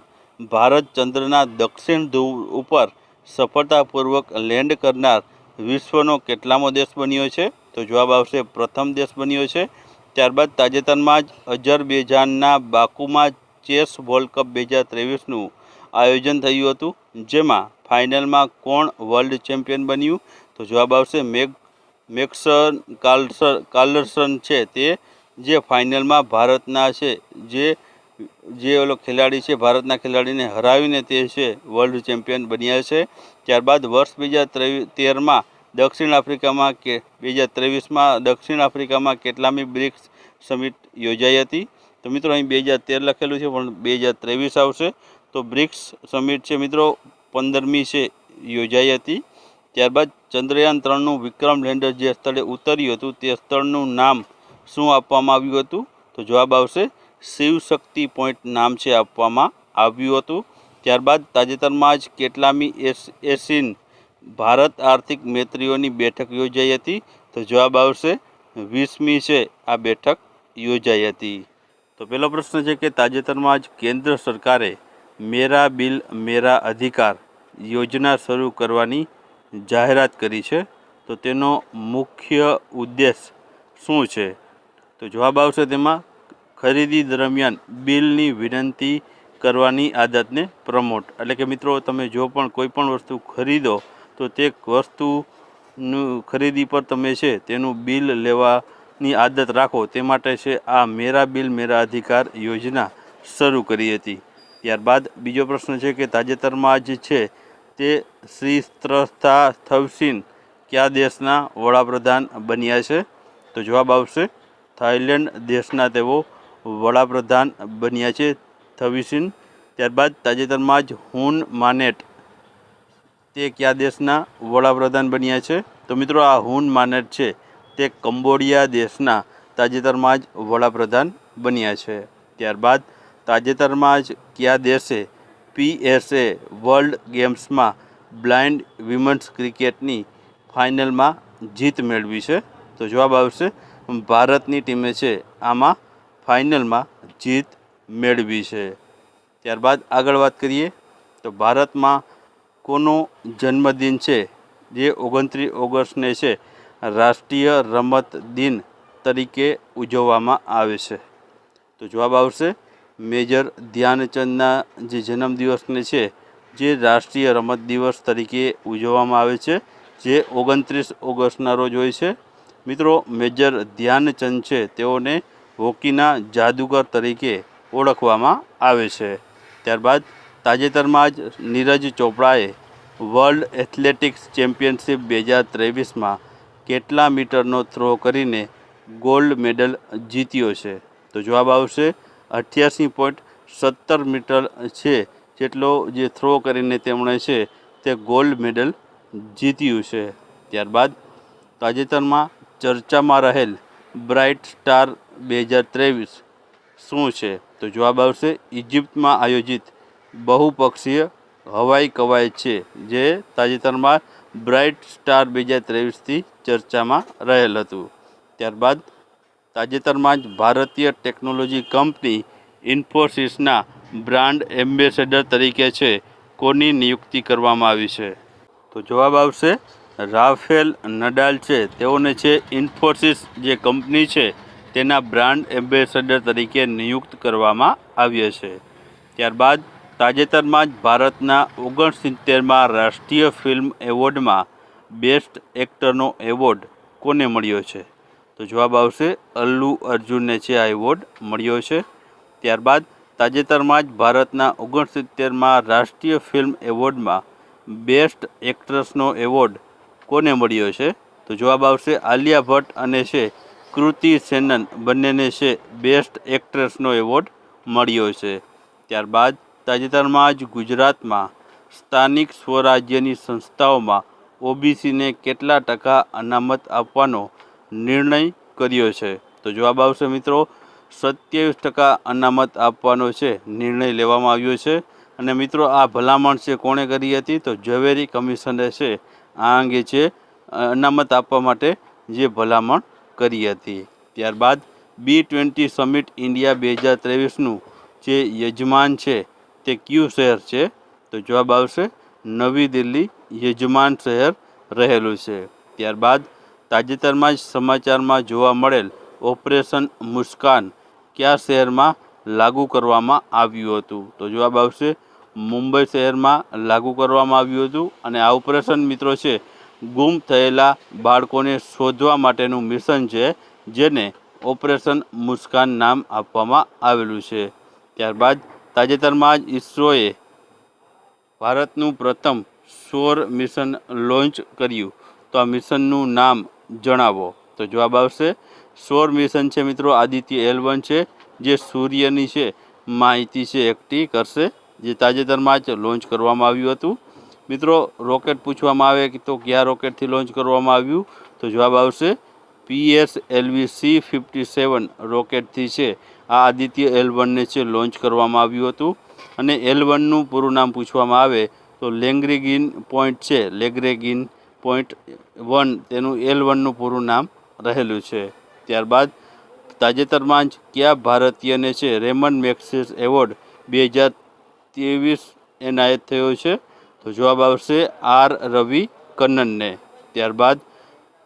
ભારત ચંદ્રના દક્ષિણ ધ્રુવ ઉપર સફળતાપૂર્વક લેન્ડ કરનાર વિશ્વનો કેટલામો દેશ બન્યો છે? તો જવાબ આવશે પ્રથમ દેશ બન્યો છે. ત્યારબાદ તાજેતરમાં જ અઝરબૈજાનના બાકુમાં ચેસ વર્લ્ડ કપ 2023નું આયોજન થયું હતું, જેમાં ફાઇનલમાં કોણ વર્લ્ડ ચેમ્પિયન બન્યું? તો જવાબ આવશે મેગ્નસ કાર્લસન છે તે જે ફાઇનલમાં ભારતના છે જે ઓલો ખેલાડી છે ભારતના ખેલાડીને હરાવીને તે છે વર્લ્ડ ચેમ્પિયન બન્યા છે. ત્યારબાદ વર્ષ 2013માં દક્ષિણ આફ્રિકામાં 2023માં દક્ષિણ આફ્રિકામાં કેટલામી બ્રિક્સ સમિટ યોજાઈ હતી? તો મિત્રો અહીં 2013 લખેલું છે પણ 2023 આવશે. તો બ્રિક્સ સમિટ છે મિત્રો 15મી છે યોજાઈ હતી. ત્યારબાદ ચંદ્રયાન 3નું વિક્રમ લેન્ડર જે સ્થળે ઉતર્યું હતું તે સ્થળનું નામ શું આપવામાં આવ્યું હતું? તો જવાબ આવશે શિવશક્તિ પોઈન્ટ નામ છે આપવામાં આવ્યું હતું. ત્યારબાદ તાજેતરમાં જ કેટલામી એશિયન ભારત આર્થિક મંત્રીઓની બેઠક યોજાઈ હતી? તો જવાબ આવશે 20મી છે આ બેઠક યોજાઈ હતી. તો પહેલો પ્રશ્ન છે કે તાજેતરમાં જ કેન્દ્ર સરકારે મેરા બિલ મેરા અધિકાર યોજના શરૂ કરવાની જાહેરાત કરી છે, તો તેનો મુખ્ય ઉદ્દેશ શું છે? તો જવાબ આવશે તેમાં ખરીદી દરમિયાન બિલની વિનંતી કરવાની આદતને પ્રમોટ. એટલે કે મિત્રો તમે જો પણ કોઈ પણ વસ્તુ ખરીદો તો તે વસ્તુનું ખરીદી પર તમે છે તેનું બિલ લેવાની આદત રાખો તે માટે છે આ મેરા બિલ મેરા અધિકાર યોજના શરૂ કરી હતી. ત્યારબાદ બીજો પ્રશ્ન છે કે તાજેતરમાં જ છે તે શ્રી થવસીન કયા દેશના વડાપ્રધાન બન્યા છે? તો જવાબ આવશે થાઈલેન્ડ દેશના તેઓ વડાપ્રધાન બન્યા છે થવીસીન. ત્યારબાદ તાજેતરમાં જ હુન માનેટ તે કયા દેશના વડાપ્રધાન બન્યા છે? તો મિત્રો આ હુન માનેટ છે તે કંબોડિયા દેશના તાજેતરમાં જ વડાપ્રધાન બન્યા છે. ત્યારબાદ તાજેતરમાં જ કયા દેશે PSA વર્લ્ડ ગેમ્સમાં બ્લાઇન્ડ વિમન્સ ક્રિકેટની ફાઇનલમાં જીત મેળવી છે? તો જવાબ આવશે ભારતની ટીમે છે આમાં ફાઇનલમાં જીત મેળવી છે. ત્યારબાદ આગળ વાત કરીએ તો ભારતમાં કોનો જન્મદિન છે જે 29 ઓગસ્ટને છે રાષ્ટ્રીય રમત દિન તરીકે ઉજવવામાં આવે છે? તો જવાબ આવશે મેજર ધ્યાનચંદના જે જન્મદિવસને છે જે રાષ્ટ્રીય રમત દિવસ તરીકે ઉજવવામાં આવે છે, જે 29 ઓગસ્ટના રોજ હોય છે. મિત્રો મેજર ધ્યાનચંદ છે તેઓને હોકીના જાદુગર તરીકે ઓળખવામાં આવે છે. ત્યારબાદ તાજેતરમાં જ નીરજ ચોપડાએ વર્લ્ડ એથ્લેટિક્સ ચેમ્પિયનશિપ 2023માં કેટલા મીટરનો થ્રો કરીને ગોલ્ડ મેડલ જીત્યો છે? તો જવાબ આવશે 88.17 મીટર છે જેટલો જે થ્રો કરીને તેમણે છે તે ગોલ્ડ મેડલ જીત્યું છે. ત્યારબાદ તાજેતરમાં ચર્ચામાં રહેલ બ્રાઇટ સ્ટાર 2023 શું છે? તો જવાબ આવશે ઇજિપ્તમાં આયોજિત બહુપક્ષીય હવાઈ કવાયત છે જે તાજેતરમાં બ્રાઇટ સ્ટાર 2023થી ચર્ચામાં રહેલ હતું. ત્યારબાદ તાજેતરમાં જ ભારતીય ટેકનોલોજી કંપની ઇન્ફોસિસના બ્રાન્ડ એમ્બેસેડર તરીકે છે કોની નિયુક્તિ કરવામાં આવી છે? તો જવાબ આવશે રાફેલ નડાલ છે તેઓને છે ઇન્ફોસિસ જે કંપની છે તેના બ્રાન્ડ એમ્બેસેડર તરીકે નિયુક્ત કરવામાં આવ્યા છે. ત્યારબાદ તાજેતરમાં જ ભારતના 69માં રાષ્ટ્રીય ફિલ્મ એવોર્ડમાં બેસ્ટ એક્ટરનો એવોર્ડ કોને મળ્યો છે? તો જવાબ આવશે અલ્લુ અર્જુનને છે આ એવોર્ડ મળ્યો છે. ત્યારબાદ તાજેતરમાં જ ભારતના 69માં રાષ્ટ્રીય ફિલ્મ એવોર્ડમાં બેસ્ટ એક્ટ્રેસનો એવોર્ડ કોને મળ્યો છે? તો જવાબ આવશે આલિયા ભટ્ટ અને છે કૃતિ સેનન બંનેને છે બેસ્ટ એક્ટ્રેસનો એવોર્ડ મળ્યો છે. ત્યારબાદ તાજેતરમાં જ ગુજરાતમાં સ્થાનિક સ્વરાજ્યની સંસ્થાઓમાં ઓબીસીને કેટલા ટકા અનામત આપવાનો નિર્ણય કર્યો છે? તો જવાબ આવશે મિત્રો 27% અનામત આપવાનો છે નિર્ણય લેવામાં આવ્યો છે. અને મિત્રો આ ભલામણ છે કોણે કરી હતી? તો ઝવેરી કમિશને છે આ અંગે છે અનામત આપવા માટે જે ભલામણ કરી હતી. ત્યારબાદ B20 સમિટ ઇન્ડિયા 2023નું જે યજમાન છે તે કયું શહેર છે? તો જવાબ આવશે નવી દિલ્હી યજમાન શહેર રહેલું છે. ત્યારબાદ તાજેતરમાં જ સમાચારમાં જોવા મળેલ ઓપરેશન મુસ્કાન કયા શહેરમાં લાગુ કરવામાં આવ્યું હતું? તો જવાબ આવશે મુંબઈ શહેરમાં લાગુ કરવામાં આવ્યું હતું. અને આ ઓપરેશન મિત્રો છે ગુમ થયેલા બાળકોને શોધવા માટેનું મિશન છે જેને ઓપરેશન મુસ્કાન નામ આપવામાં આવેલું છે. ત્યારબાદ તાજેતરમાં જ ઇસરોએ ભારતનું પ્રથમ સૌર મિશન લોન્ચ કર્યું. તો આ મિશનનું નામ જણાવો. તો જવાબ આવશે સૌર મિશન છે મિત્રો આદિત્ય L1 છે જે સૂર્યની છે માહિતી છે એકઠી કરશે, જે તાજેતરમાં જ લોન્ચ કરવામાં આવ્યું હતું. મિત્રો રોકેટ પૂછવામાં આવે કે તો કયા રોકેટથી લોન્ચ કરવામાં આવ્યું? તો જવાબ આવશે PSLV C-57 રોકેટથી છે આ આદિત્ય L1ને છે લોન્ચ કરવામાં આવ્યું હતું. અને L1નું પૂરું નામ પૂછવામાં આવે તો લેગ્રેગિન પોઈન્ટ છે, લેગ્રેગિન પોઈન્ટ 1 તેનું L1નું પૂરું નામ રહેલું છે. ત્યારબાદ તાજેતરમાં જ કયા ભારતીયને છે રેમન મેગ્સેસ એવોર્ડ 2023 એનાયત થયો છે? તો જવાબ આવશે R. રવિ કન્નનને. ત્યારબાદ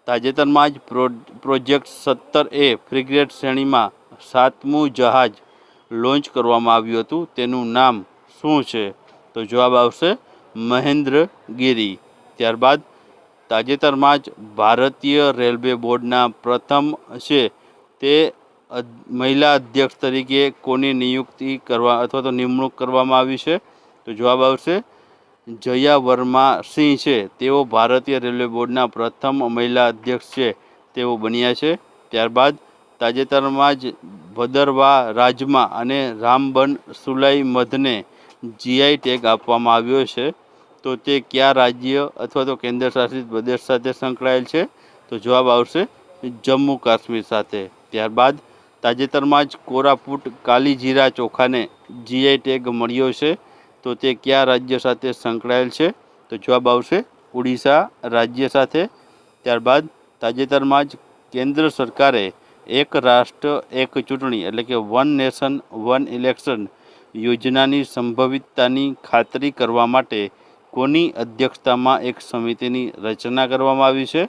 તાજેતરમાં જ પ્રોજેક્ટ 17A ફ્રિગેટ શ્રેણીમાં 7મું જહાજ લોન્ચ કરવામાં આવ્યું હતું. તેનું નામ શું છે? તો જવાબ આવશે મહેન્દ્રગિરી. ત્યારબાદ તાજેતરમાં જ ભારતીય રેલવે બોર્ડના પ્રથમ છે તે મહિલા અધ્યક્ષ તરીકે કોની નિયુક્તિ કરવા અથવા તો નિમણૂક કરવામાં આવી છે? તો જવાબ આવશે જયા વર્મા સિંહ છે તેઓ ભારતીય રેલવે બોર્ડના પ્રથમ મહિલા અધ્યક્ષ છે તેઓ બન્યા છે. ત્યારબાદ તાજેતરમાં જ ભદરવા રાજમા અને રામબન સુલાઈ મધને GI ટેગ આપવામાં આવ્યો છે. તો તે કયા રાજ્ય અથવા તો કેન્દ્ર શાસિત પ્રદેશ સાથે સંકળાયેલ છે? તો જવાબ આવશે જમ્મુ કાશ્મીર સાથે. ત્યારબાદ તાજેતરમાં જ કોરાપુટ કાલીજીરા ચોખાને GI ટેગ મળ્યો છે. તો તે કયા રાજ્ય સાથે સંકળાયેલ છે? તો જવાબ આવશે ઉડીસા રાજ્ય સાથે. ત્યારબાદ તાજેતરમાં જ કેન્દ્ર સરકારે એક રાષ્ટ્ર એક ચૂંટણી એટલે કે વન નેશન વન ઇલેક્શન યોજનાની સંભવિતતાની ખાતરી કરવા માટે કોની અધ્યક્ષતામાં એક સમિતિની રચના કરવામાં આવી છે?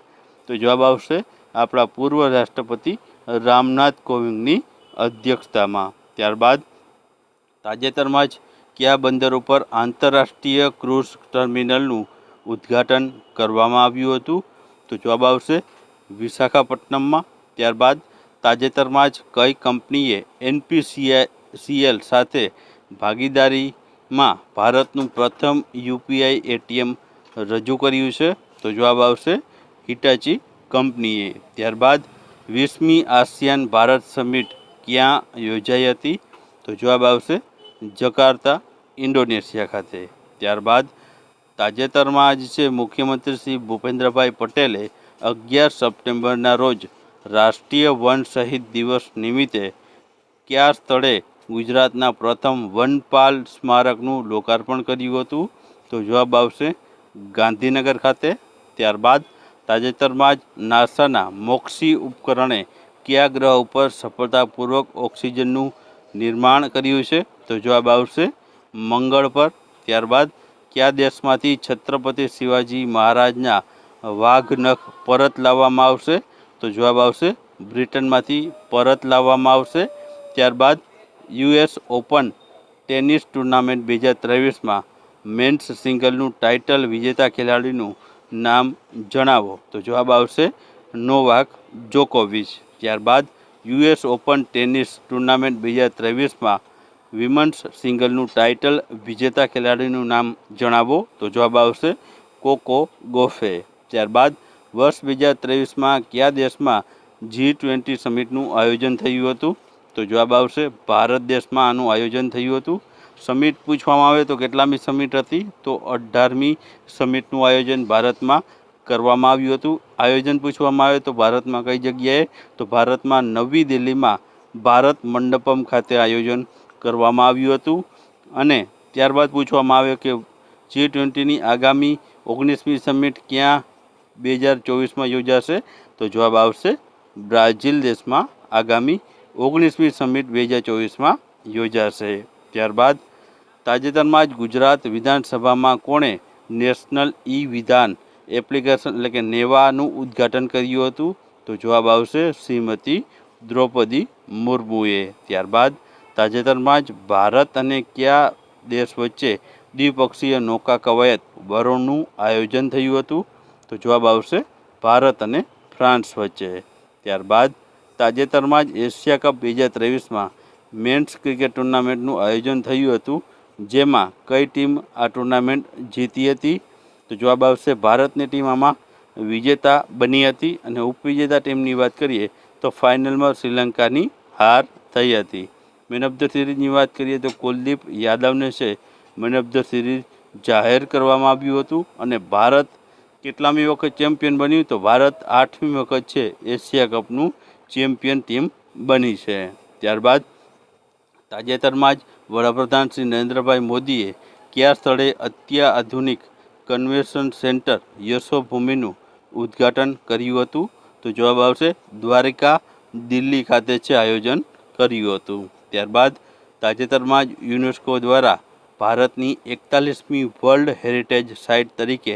તો જવાબ આવશે આપણા પૂર્વ રાષ્ટ્રપતિ રામનાથ કોવિંદની અધ્યક્ષતામાં. ત્યારબાદ તાજેતરમાં જ કયા બંદર ઉપર આંતરરાષ્ટ્રીય ક્રૂઝ ટર્મિનલનું ઉદ્ઘાટન કરવામાં આવ્યું હતું? તો જવાબ આવશે વિશાખાપટ્ટનમમાં. ત્યારબાદ તાજેતરમાં જ કઈ કંપનીએ NPCL સાથે ભાગીદારીમાં ભારતનું પ્રથમ UPI ATM રજૂ કર્યું છે? તો જવાબ આવશે હિટાચી કંપનીએ. ત્યારબાદ 20મી આસિયાન ભારત સમિટ ક્યાં યોજાઈ હતી? તો જવાબ આવશે જકાર્તા ઇન્ડોનેશિયા ખાતે. ત્યારબાદ તાજેતરમાં જ છે મુખ્યમંત્રી શ્રી ભૂપેન્દ્રભાઈ પટેલે 11 સપ્ટેમ્બરના રોજ રાષ્ટ્રીય વન શહીદ દિવસ નિમિત્તે કયા સ્થળે ગુજરાતના પ્રથમ વનપાલ સ્મારકનું લોકાર્પણ કર્યું હતું? તો જવાબ આવશે ગાંધીનગર ખાતે. ત્યારબાદ તાજેતરમાં જ નાસાના મોક્સી ઉપકરણે કયા ગ્રહ ઉપર સફળતાપૂર્વક ઓક્સિજનનું નિર્માણ કર્યું છે? તો જવાબ આવશે મંગળ પર. ત્યારબાદ કયા દેશમાંથી છત્રપતિ શિવાજી મહારાજના વાઘ નખ પરત લાવવામાં આવશે? તો જવાબ આવશે બ્રિટનમાંથી પરત લાવવામાં આવશે. ત્યારબાદ US ઓપન ટેનિસ ટુર્નામેન્ટ 2023માં મેન્સ સિંગલનું ટાઇટલ વિજેતા ખેલાડીનું નામ જણાવો. તો જવાબ આવશે નોવાક જોકોવિચ. ત્યારબાદ US ઓપન ટેનિસ ટુર્નામેન્ટ 2023માં વિમન્સ સિંગલનું ટાઇટલ વિજેતા ખેલાડીનું નામ જણાવો. તો જવાબ આવશે કોકો ગોફે. ત્યારબાદ વર્ષ 2023માં કયા દેશમાં G20 સમિટનું આયોજન થયું હતું? તો જવાબ આવશે ભારત દેશમાં આનું આયોજન થયું હતું. સમિટ પૂછવામાં આવે તો કેટલામી સમિટ હતી? તો 18મી સમિટનું આયોજન ભારતમાં કરવામાં આવ્યું હતું. આયોજન પૂછવામાં આવે તો ભારતમાં કઈ જગ્યાએ? તો ભારતમાં નવી દિલ્હીમાં ભારત મંડપમ ખાતે આયોજન કરવામાં આવ્યું હતું. અને ત્યારબાદ પૂછવામાં આવે કે G20ની આગામી 19મી સમિટ ક્યાં 2024માં યોજાશે? તો જવાબ આવશે બ્રાઝિલ દેશમાં આગામી 19મી સમિટ 2024માં યોજાશે. ત્યારબાદ તાજેતરમાં જ ગુજરાત વિધાનસભામાં કોણે નેશનલ વિધાન એપ્લિકેશન એટલે કે નેવાનું ઉદ્ઘાટન કર્યું હતું? તો જવાબ આવશે શ્રીમતી દ્રૌપદી મુર્મુએ. ત્યારબાદ તાજેતરમાં જ ભારત અને કયા દેશ વચ્ચે દ્વિપક્ષીય નૌકા કવાયત બરોનું આયોજન થયું હતું? તો જવાબ આવશે ભારત અને ફ્રાન્સ વચ્ચે. ત્યારબાદ તાજેતરમાં જ એશિયા કપ 2023માં મેન્સ ક્રિકેટ ટુર્નામેન્ટનું આયોજન થયું હતું, જેમાં કઈ ટીમ આ ટુર્નામેન્ટ જીતી હતી? તો જવાબ આવશે ભારતની ટીમ આમાં વિજેતા બની હતી. અને ઉપવિજેતા ટીમની વાત કરીએ તો ફાઇનલમાં શ્રીલંકાની હાર થઈ હતી. મેન ઓફ ધ સિરીઝની વાત કરીએ તો કુલદીપ યાદવને છે મેન ઓફ ધ સિરીઝ જાહેર કરવામાં આવ્યું હતું. અને ભારત કેટલામી વખત ચેમ્પિયન બન્યું? તો ભારત 8મી વખત છે એશિયા કપનું ચેમ્પિયન ટીમ બની છે. ત્યારબાદ તાજેતરમાં જ વડાપ્રધાન શ્રી નરેન્દ્રભાઈ મોદીએ કયા સ્થળે અત્યાધુનિક કન્વેન્શન સેન્ટર યશોભૂમિનું ઉદ્ઘાટન કર્યું હતું? તો જવાબ આવશે દ્વારકા દિલ્હી ખાતે છે આયોજન કર્યું હતું. ત્યારબાદ તાજેતરમાં જ યુનેસ્કો દ્વારા ભારતની 41મી વર્લ્ડ હેરિટેજ સાઇટ તરીકે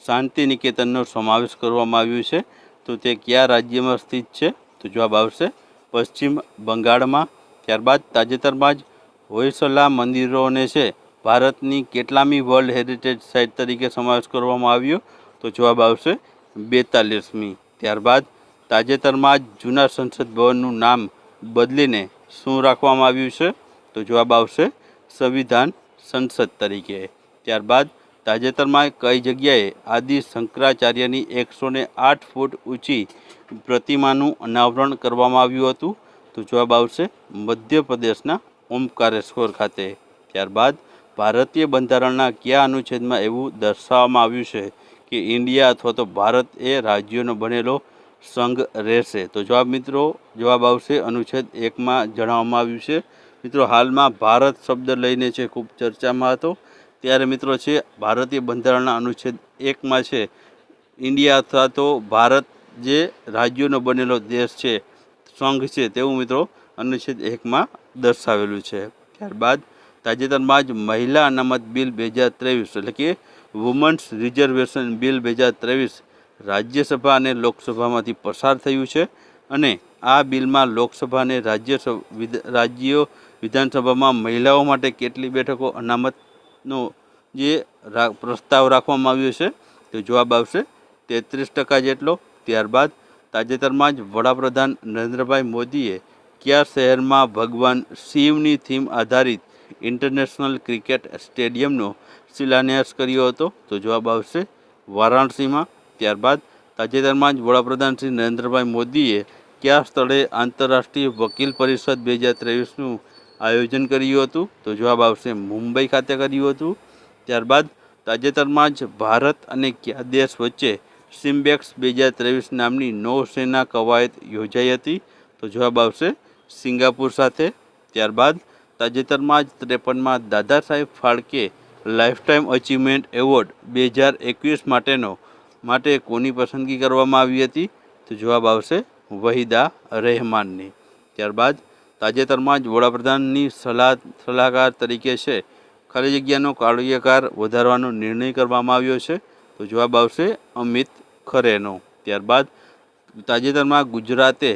શાંતિ નિકેતનનો સમાવેશ કરવામાં આવ્યો છે. તો તે કયા રાજ્યમાં સ્થિત છે? તો જવાબ આવશે પશ્ચિમ બંગાળમાં. ત્યારબાદ તાજેતરમાં જ હોયસલા મંદિરોને છે ભારતની કેટલામી વર્લ્ડ હેરિટેજ સાઇટ તરીકે સમાવેશ કરવામાં આવ્યો? તો જવાબ આવશે 42મી. ત્યારબાદ તાજેતરમાં જ જૂના સંસદ ભવનનું નામ બદલીને શું રાખવામાં આવ્યું છે? તો જવાબ આવશે સંવિધાન સંસદ તરીકે. ત્યારબાદ તાજેતરમાં કઈ જગ્યાએ આદિ શંકરાચાર્યની 108 ફૂટ ઊંચી પ્રતિમાનું અનાવરણ કરવામાં આવ્યું હતું? તો જવાબ આવશે મધ્યપ્રદેશના ઓમકારેશ્વર ખાતે. ત્યારબાદ ભારતીય બંધારણના કયા અનુચ્છેદમાં એવું દર્શાવવામાં આવ્યું છે કે ઇન્ડિયા અથવા તો ભારત એ રાજ્યોનો બનેલો સંઘ રહેશે? તો જવાબ આવશે અનુચ્છેદ 1માં જણાવવામાં આવ્યું છે. મિત્રો, હાલમાં ભારત શબ્દ લઈને છે ખૂબ ચર્ચામાં હતો. ત્યારે મિત્રો છે ભારતીય બંધારણના અનુચ્છેદ 1માં છે ઇન્ડિયા અથવા તો ભારત જે રાજ્યોનો બનેલો દેશ છે, સંઘ છે, તેવું મિત્રો અનુચ્છેદ 1માં દર્શાવેલું છે. ત્યારબાદ તાજેતરમાં જ મહિલા અનામત બિલ 2023 એટલે કે વુમન્સ રિઝર્વેશન બિલ 2023 રાજ્યસભા અને લોકસભામાંથી પસાર થયું છે. અને આ બિલમાં લોકસભા અને રાજ્યો વિધાનસભામાં મહિલાઓ માટે કેટલી બેઠકો અનામતનો જે પ્રસ્તાવ રાખવામાં આવ્યો છે? તો જવાબ આવશે 33% જેટલો. ત્યારબાદ તાજેતરમાં જ વડાપ્રધાન નરેન્દ્રભાઈ મોદીએ કયા શહેરમાં ભગવાન શિવની થીમ આધારિત ઇન્ટરનેશનલ ક્રિકેટ સ્ટેડિયમનો શિલાન્યાસ કર્યો હતો? તો જવાબ આવશે વારાણસીમાં. ત્યારબાદ તાજેતરમાં જ વડાપ્રધાન શ્રી નરેન્દ્રભાઈ મોદીએ કયા સ્થળે આંતરરાષ્ટ્રીય વકીલ પરિષદ 2023નું આયોજન કર્યું હતું? તો જવાબ આવશે મુંબઈ ખાતે કર્યું હતું. ત્યારબાદ તાજેતરમાં જ ભારત અને કયા દેશ વચ્ચે સિમ્બેક્સ 2023 નામની નૌસેના કવાયત યોજાઈ હતી? તો જવાબ આવશે સિંગાપુર સાથે. ત્યારબાદ તાજેતરમાં જ 53માં Dada Saheb Phalke lifetime achievement award 2021 માટે કોની પસંદગી કરવામાં આવી હતી? તો જવાબ આવશે વહીદા રહેમાનની. ત્યારબાદ તાજેતરમાં જ વડાપ્રધાનની સલાહકાર તરીકે છે ખાલી જગ્યાનો કાર્યકાળ વધારવાનો નિર્ણય કરવામાં આવ્યો છે? તો જવાબ આવશે અમિત ખરેનો. ત્યારબાદ તાજેતરમાં ગુજરાતે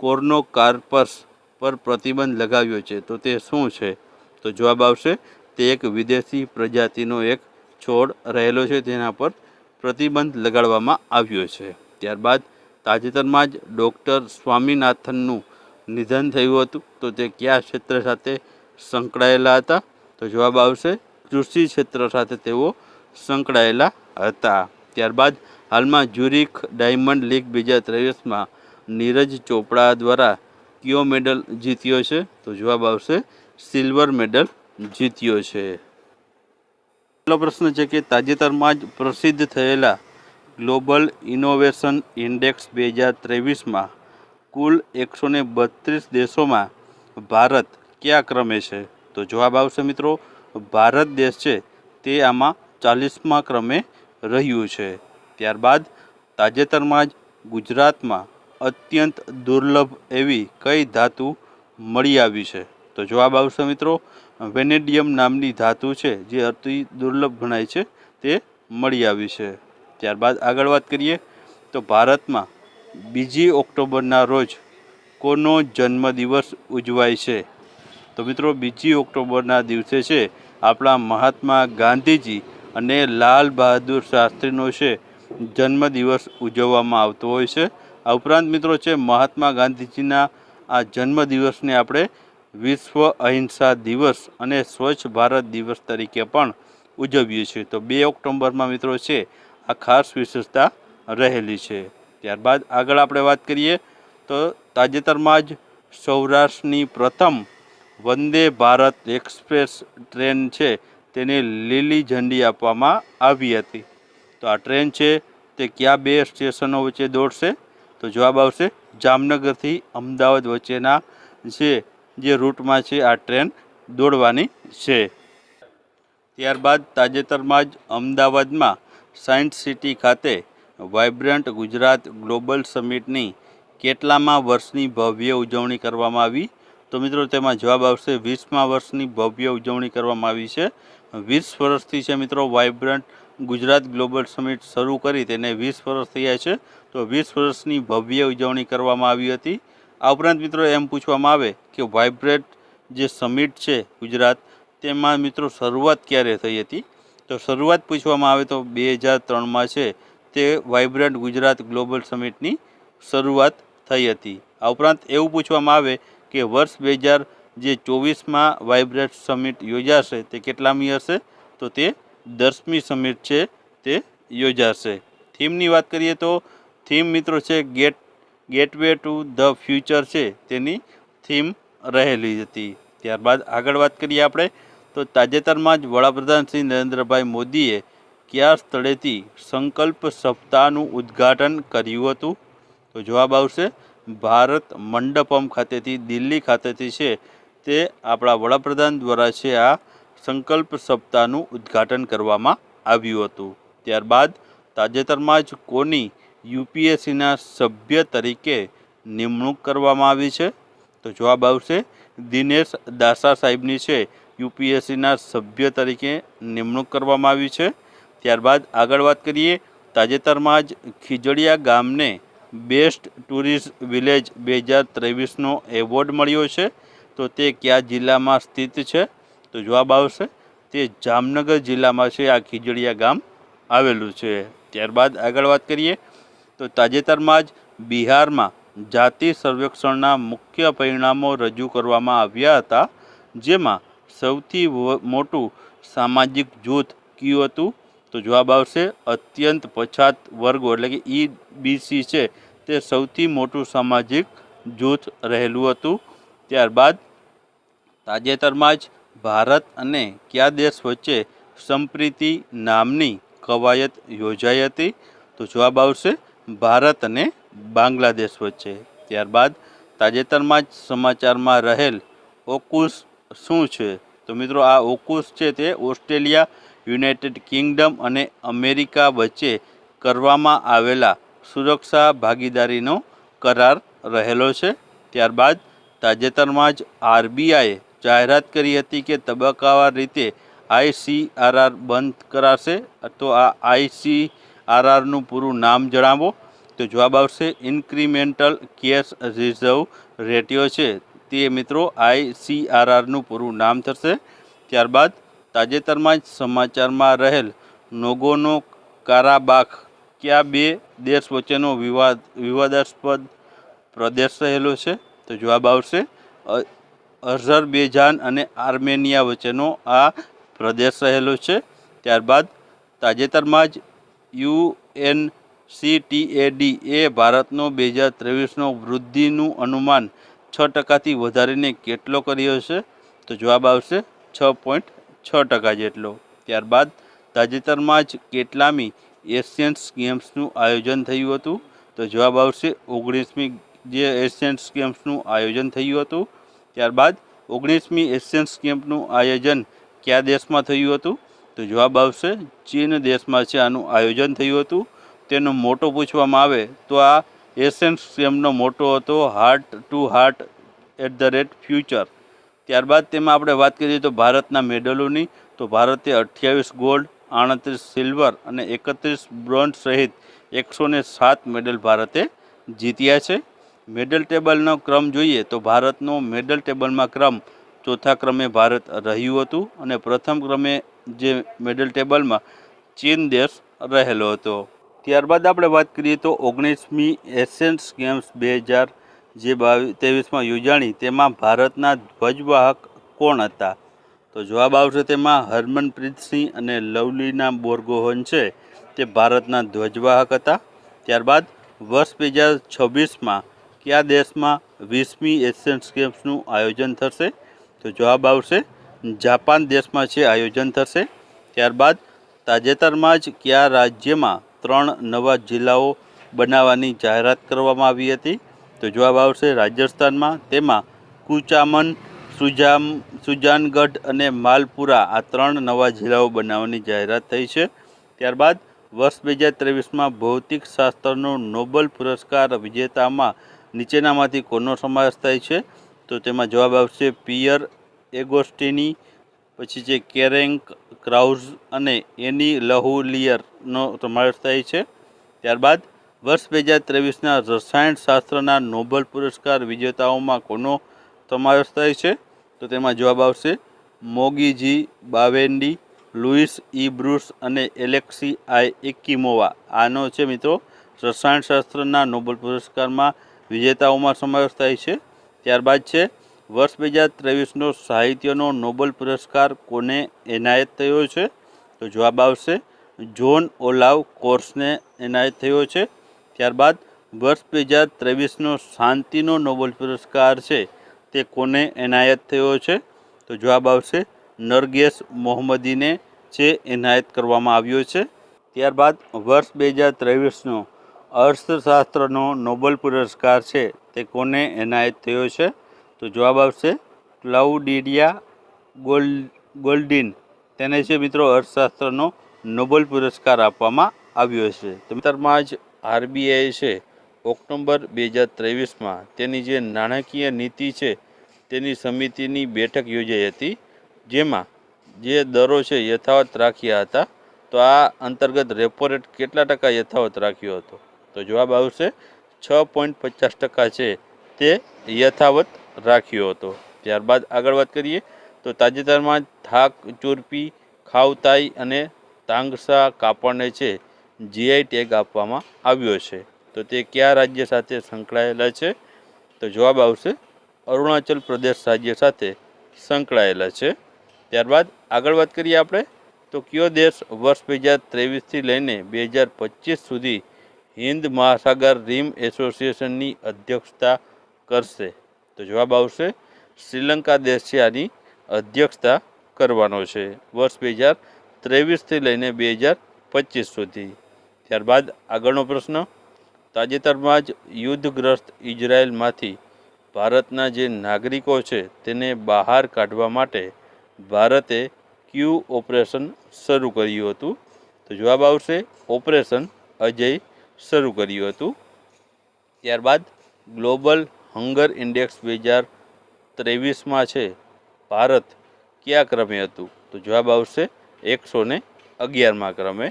કોર્નોકાર્પસ પર પ્રતિબંધ લગાવ્યો છે, તો તે શું છે? તો જવાબ આવશે તે એક વિદેશી પ્રજાતિનો એક છોડ રહેલો છે, તેના પર પ્રતિબંધ લગાડવામાં આવ્યો છે. ત્યારબાદ તાજેતરમાં જ ડૉક્ટર સ્વામીનાથનનું નિધન થયું હતું, તો તે કયા ક્ષેત્ર સાથે સંકળાયેલા હતા? તો જવાબ આવશે કૃષિ ક્ષેત્ર સાથે તેઓ સંકળાયેલા હતા. ત્યારબાદ હાલમાં જ્યુરિક ડાયમંડ લીગ 2023માં નીરજ ચોપડા દ્વારા કયો મેડલ જીત્યો છે? તો જવાબ આવશે સિલ્વર મેડલ જીત્યો છે. પહેલો પ્રશ્ન છે કે તાજેતરમાં જ પ્રસિદ્ધ થયેલા ગ્લોબલ ઇનોવેશન ઇન્ડેક્સ 2023માં કુલ 132 દેશોમાં ભારત કયા ક્રમે છે? તો જવાબ આવશે મિત્રો ભારત દેશ છે તે આમાં 40મા ક્રમે રહ્યું છે. ત્યારબાદ તાજેતરમાં જ ગુજરાતમાં અત્યંત દુર્લભ એવી કઈ ધાતુ મળી આવી છે? તો જવાબ આવશે મિત્રો વેનેડિયમ નામની ધાતુ છે જે અતિ દુર્લભ ગણાય છે તે મળી આવી છે. ત્યારબાદ આગળ વાત કરીએ તો ભારતમાં 2 ઓક્ટોબરના રોજ કોનો જન્મદિવસ ઉજવાય છે? તો મિત્રો 2 ઓક્ટોબરના દિવસે છે આપણા મહાત્મા ગાંધીજી અને લાલ બહાદુર શાસ્ત્રીનો છે જન્મદિવસ ઉજવવામાં આવતો હોય છે. આ ઉપરાંત મિત્રો છે મહાત્મા ગાંધીજીના આ જન્મદિવસને આપણે વિશ્વ અહિંસા દિવસ અને સ્વચ્છ ભારત દિવસ તરીકે પણ ઉજવીએ છીએ. તો 2 ઓક્ટોબરમાં મિત્રો છે આ ખાસ વિશેષતા રહેલી છે. ત્યારબાદ આગળ આપણે વાત કરીએ તો તાજેતરમાં જ સૌરાષ્ટ્રની પ્રથમ વંદે ભારત એક્સપ્રેસ ટ્રેન છે તેને લીલી ઝંડી આપવામાં આવી હતી. તો આ ટ્રેન છે તે કયા 2 સ્ટેશનો વચ્ચે દોડશે? તો જવાબ આવશે જામનગરથી અમદાવાદ વચ્ચેના છે જે રૂટમાં છે આ ટ્રેન દોડવાની છે. ત્યારબાદ તાજેતરમાં જ અમદાવાદમાં સાયન્સ સિટી ખાતે વાઇબ્રન્ટ ગુજરાત ગ્લોબલ સમિટની કેટલામા વર્ષની ભવ્ય ઉજવણી કરવામાં આવી? તો મિત્રો તેમાં જવાબ આવશે 20મા વર્ષની ભવ્ય ઉજવણી કરવામાં આવી છે. 20 વર્ષથી છે મિત્રો વાઇબ્રન્ટ ગુજરાત ગ્લોબલ સમિટ શરૂ કરી તેને 20 વર્ષ થયા છે. તો 20 વર્ષની ભવ્ય ઉજવણી કરવામાં આવી હતી. આ ઉપરાંત મિત્રો એમ પૂછવામાં આવે કે વાઇબ્રન્ટ જે સમિટ છે ગુજરાત તેમાં મિત્રો શરૂઆત ક્યારે થઈ હતી? તો શરૂઆત પૂછવામાં આવે તો 2003માં છે તે વાઇબ્રન્ટ ગુજરાત ગ્લોબલ સમિટની શરૂઆત થઈ હતી. આ ઉપરાંત એવું પૂછવામાં આવે કે વર્ષ 2024માં વાઇબ્રન્ટ સમિટ યોજાશે તે કેટલામી હશે? તો તે 10મી સમિટ છે તે યોજાશે. થીમની વાત કરીએ તો થીમ મિત્રો છે ગેટવે ટુ ધ ફ્યુચર છે તેની થીમ રહેલી હતી. ત્યારબાદ આગળ વાત કરીએ આપણે તો તાજેતરમાં જ વડાપ્રધાન શ્રી નરેન્દ્રભાઈ મોદીએ કયા સ્થળેથી સંકલ્પ સપ્તાહનું ઉદ્ઘાટન કર્યું હતું? તો જવાબ આવશે ભારત મંડપમ ખાતેથી દિલ્હી ખાતેથી છે તે આપણા વડાપ્રધાન દ્વારા છે આ સંકલ્પ સપ્તાહનું ઉદ્ઘાટન કરવામાં આવ્યું હતું. ત્યારબાદ તાજેતરમાં જ કોની યુપીએસસીના સભ્ય તરીકે નિમણૂક કરવામાં આવી છે? તો જવાબ આવશે દિનેશ દાસા સાહેબની છે યુપીએસસીના સભ્ય તરીકે નિમણૂક કરવામાં આવી છે. ત્યારબાદ આગળ વાત કરીએ તાજેતરમાં જ ખીજડીયા ગામને બેસ્ટ ટુરિસ્ટ વિલેજ 2023નો એવોર્ડ મળ્યો છે. તો તે કયા જિલ્લામાં સ્થિત છે? તો જવાબ આવશે તે જામનગર જિલ્લામાં છે આ ખીજડીયા ગામ આવેલું છે. ત્યારબાદ આગળ વાત કરીએ તો તાજેતરમાં જ બિહારમાં જાતિ સર્વેક્ષણના મુખ્ય પરિણામો રજૂ કરવામાં આવ્યા હતા જેમાં સૌથી મોટું સામાજિક જૂથ કયું હતું? તો જવાબ આવશે અત્યંત પછાત વર્ગો એટલે કે EBC છે તે સૌથી મોટું સામાજિક જૂથ રહેલું હતું. ત્યારબાદ તાજેતરમાં જ ભારત અને કયા દેશ વચ્ચે સંપ્રીતિ નામની કવાયત યોજાઈ હતી? તો જવાબ આવશે ભારત અને બાંગ્લાદેશ વચ્ચે. ત્યારબાદ તાજેતરમાં જ સમાચારમાં રહેલ ઓકુસ શું છે? તો મિત્રો આ ઓકુસ છે તે ઓસ્ટ્રેલિયા, યુનાઇટેડ કિંગડમ અને અમેરિકા વચ્ચે કરવામાં આવેલા સુરક્ષા ભાગીદારીનો કરાર રહેલો છે. ત્યારબાદ તાજેતરમાં જ RBIએ જાહેરાત કરી હતી કે તબક્કાવાર રીતે ICRR બંધ કરાશે. તો આ ICRRનું પૂરું નામ જણાવો. તો જવાબ આવશે ઇન્ક્રીમેન્ટલ કેશ રિઝર્વ રેટિયો છે તે મિત્રો ICRRનું પૂરું નામ થશે. ત્યારબાદ તાજેતરમાં જ સમાચારમાં રહેલ નોગોનો કારાબાખ કયા 2 દેશ વચ્ચેનો વિવાદાસ્પદ પ્રદેશ રહેલો છે? તો જવાબ આવશે અઝરબૈજાન અને આર્મેનિયા વચ્ચેનો આ પ્રદેશ રહેલો છે. ત્યારબાદ તાજેતરમાં જ UN CTAD એ ભારતનો 2023નો વૃદ્ધિનું અનુમાન 6% વધારીને કેટલો કર્યો છે? તો જવાબ આવશે 6.6% જેટલો. ત્યારબાદ તાજેતરમાં જ કેટલામી એશિયન્સ ગેમ્સનું આયોજન થયું હતું? તો જવાબ આવશે 19મી જે એશિયન્સ ગેમ્સનું આયોજન થયું હતું. ત્યારબાદ 19મી એશિયન્સ ગેમ્સનું આયોજન કયા દેશમાં થયું હતું? તો જવાબ આવશે ચીન દેશમાં છે આનું આયોજન થયું હતું. તેનો મોટો પૂછવામાં આવે તો આ એશિયન્સ ગેમનો મોટો હતો હાર્ટ ટુ હાર્ટ @ફ્યુચર. ત્યારબાદ તેમાં આપણે વાત કરીએ તો ભારતના મેડલોની, તો ભારતે 28 ગોલ્ડ, 38 સિલ્વર અને 31 બ્રોન્ઝ સહિત 107 મેડલ ભારતે જીત્યા છે. મેડલ ટેબલનો ક્રમ જોઈએ તો ભારતનો મેડલ ટેબલમાં ક્રમ ચોથા ક્રમે ભારત રહ્યું હતું અને પ્રથમ ક્રમે જે મેડલ ટેબલમાં ચીન દેશ રહેલો હતો. ત્યારબાદ આપણે વાત કરીએ તો 19મી એશિયન્સ ગેમ્સ 2023માં યોજાણી, તેમાં ભારતના ધ્વજવાહક કોણ હતા? તો જવાબ આવશે તેમાં હરમનપ્રીત સિંહ અને લવલીના બોરગોહન છે તે ભારતના ધ્વજવાહક હતા. ત્યારબાદ વર્ષ 2026માં કયા દેશમાં 20મી એશિયન્સ ગેમ્સનું આયોજન થશે? તો જવાબ આવશે જાપાન દેશમાં છે આયોજન થશે. ત્યારબાદ તાજેતરમાં જ કયા રાજ્યમાં 3 નવા જિલ્લાઓ બનાવવાની જાહેરાત કરવામાં આવી હતી? તો જવાબ આવશે રાજસ્થાનમાં. તેમાં કુચામન, સુજાનગઢ અને માલપુરા આ 3 નવા જિલ્લાઓ બનાવવાની જાહેરાત થઈ છે. ત્યારબાદ વર્ષ 2023માં ભૌતિક શાસ્ત્રનો નોબેલ પુરસ્કાર વિજેતામાં નીચેનામાંથી કોનો સમાવેશ થાય છે? તો તેમાં જવાબ આવશે પિયર એગોસ્ટિની, પછી છે કેરેન્ક ક્રાઉઝ અને એની લહુલિયરનો સમાવેશ થાય છે. ત્યારબાદ વર્ષ 2023ના રસાયણશાસ્ત્રના નોબેલ પુરસ્કાર વિજેતાઓમાં કોનો સમાવેશ થાય છે? તો તેમાં જવાબ આવશે મોગીજી બાવેન્ડી, લુઈસ ઈ બ્રુસ અને એલેક્સી આઈ એકીમોવા. આનો છે મિત્રો રસાયણશાસ્ત્રના નોબેલ પુરસ્કારમાં વિજેતાઓમાં સમાવેશ થાય છે. ત્યારબાદ છે વર્ષ 2023નો સાહિત્યનો નોબેલ પુરસ્કાર કોને એનાયત થયો છે? તો જવાબ આવશે જોન ઓલાવ કોર્સને એનાયત થયો છે. ત્યારબાદ વર્ષ 2023નો શાંતિનો નોબેલ પુરસ્કાર છે તે કોને એનાયત થયો છે? તો જવાબ આવશે નરગેસ મોહમ્મદીને છે એનાયત કરવામાં આવ્યો છે. ત્યારબાદ વર્ષ 2023નો અર્થશાસ્ત્રનો નોબેલ પુરસ્કાર છે તે કોને એનાયત થયો છે? તો જવાબ આવશે ક્લાઉડિયા ગોલ્ડિન. તેને છે મિત્રો અર્થશાસ્ત્રનો નોબેલ પુરસ્કાર આપવામાં આવ્યો છે. ત્યારમાં જ RBI છે ઓક્ટોબર 2023માં તેની જે નાણાકીય નીતિ છે તેની સમિતિની બેઠક યોજાઈ હતી, જેમાં જે દરો છે યથાવત રાખ્યા હતા. તો આ અંતર્ગત રેપો રેટ કેટલા ટકા યથાવત રાખ્યો હતો? તો જવાબ આવશે 6.50% છે તે યથાવત રાખ્યો હતો. ત્યારબાદ આગળ વાત કરીએ તો તાજેતરમાં થાક ચોરપી, ખાવતાઈ અને તાંગસા કાપડને છે GI ટેગ આપવામાં આવ્યો છે. તો તે કયા રાજ્ય સાથે સંકળાયેલા છે? તો જવાબ આવશે અરુણાચલ પ્રદેશ રાજ્ય સાથે સંકળાયેલા છે. ત્યારબાદ આગળ વાત કરીએ આપણે તો કયો દેશ વર્ષ 2023થી લઈને 2025 સુધી હિન્દ મહાસાગર રીમ એસોસિએશનની અધ્યક્ષતા કરશે? તો જવાબ આવશે શ્રીલંકા દેશ છે આની અધ્યક્ષતા કરવાનો છે વર્ષ 2023થી લઈને 2025 સુધી. ત્યારબાદ આગળનો પ્રશ્ન, તાજેતરમાં જ યુદ્ધગ્રસ્ત ઇઝરાયલમાંથી ભારતના જે નાગરિકો છે તેને બહાર કાઢવા માટે ભારતે કયું ઓપરેશન શરૂ કર્યું હતું? તો જવાબ આવશે ઓપરેશન અજય શરૂ કર્યું હતું. ત્યારબાદ ગ્લોબલ હંગર ઇન્ડેક્સ 2023માં છે ભારત કયા ક્રમે હતું? તો જવાબ આવશે 111મા ક્રમે.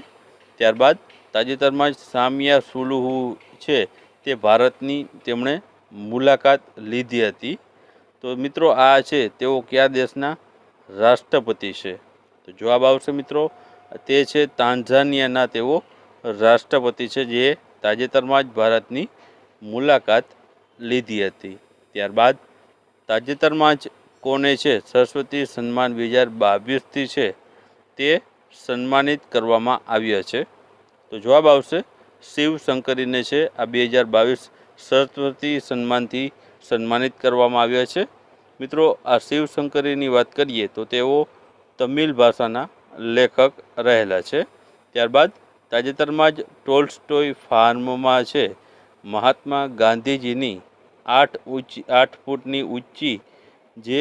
ત્યારબાદ તાજેતરમાં જ સામિયા સુલુહુ છે તે ભારતની તેમણે મુલાકાત લીધી હતી. તો મિત્રો આ છે તેઓ કયા દેશના રાષ્ટ્રપતિ છે? તો જવાબ આવશે મિત્રો તે છે તાંઝાનિયાના તેઓ રાષ્ટ્રપતિ છે, જે તાજેતરમાં જ ભારતની મુલાકાત લીધી હતી. ત્યારબાદ તાજેતરમાં જ કોને છે સરસ્વતી સન્માન 2022થી છે તે સન્માનિત કરવામાં આવ્યા છે? તો જવાબ આવશે શિવશંકરીને છે આ 2022 સરસ્વતી સન્માનથી સન્માનિત કરવામાં આવ્યા છે. મિત્રો, આ શિવશંકરીની વાત કરીએ તો તેઓ તમિલ ભાષાના લેખક રહેલા છે. ત્યારબાદ તાજેતરમાં જ ટોલ્સ્ટોય ફાર્મમાં છે મહાત્મા ગાંધીજીની 8 ફૂટની ઊંચી જે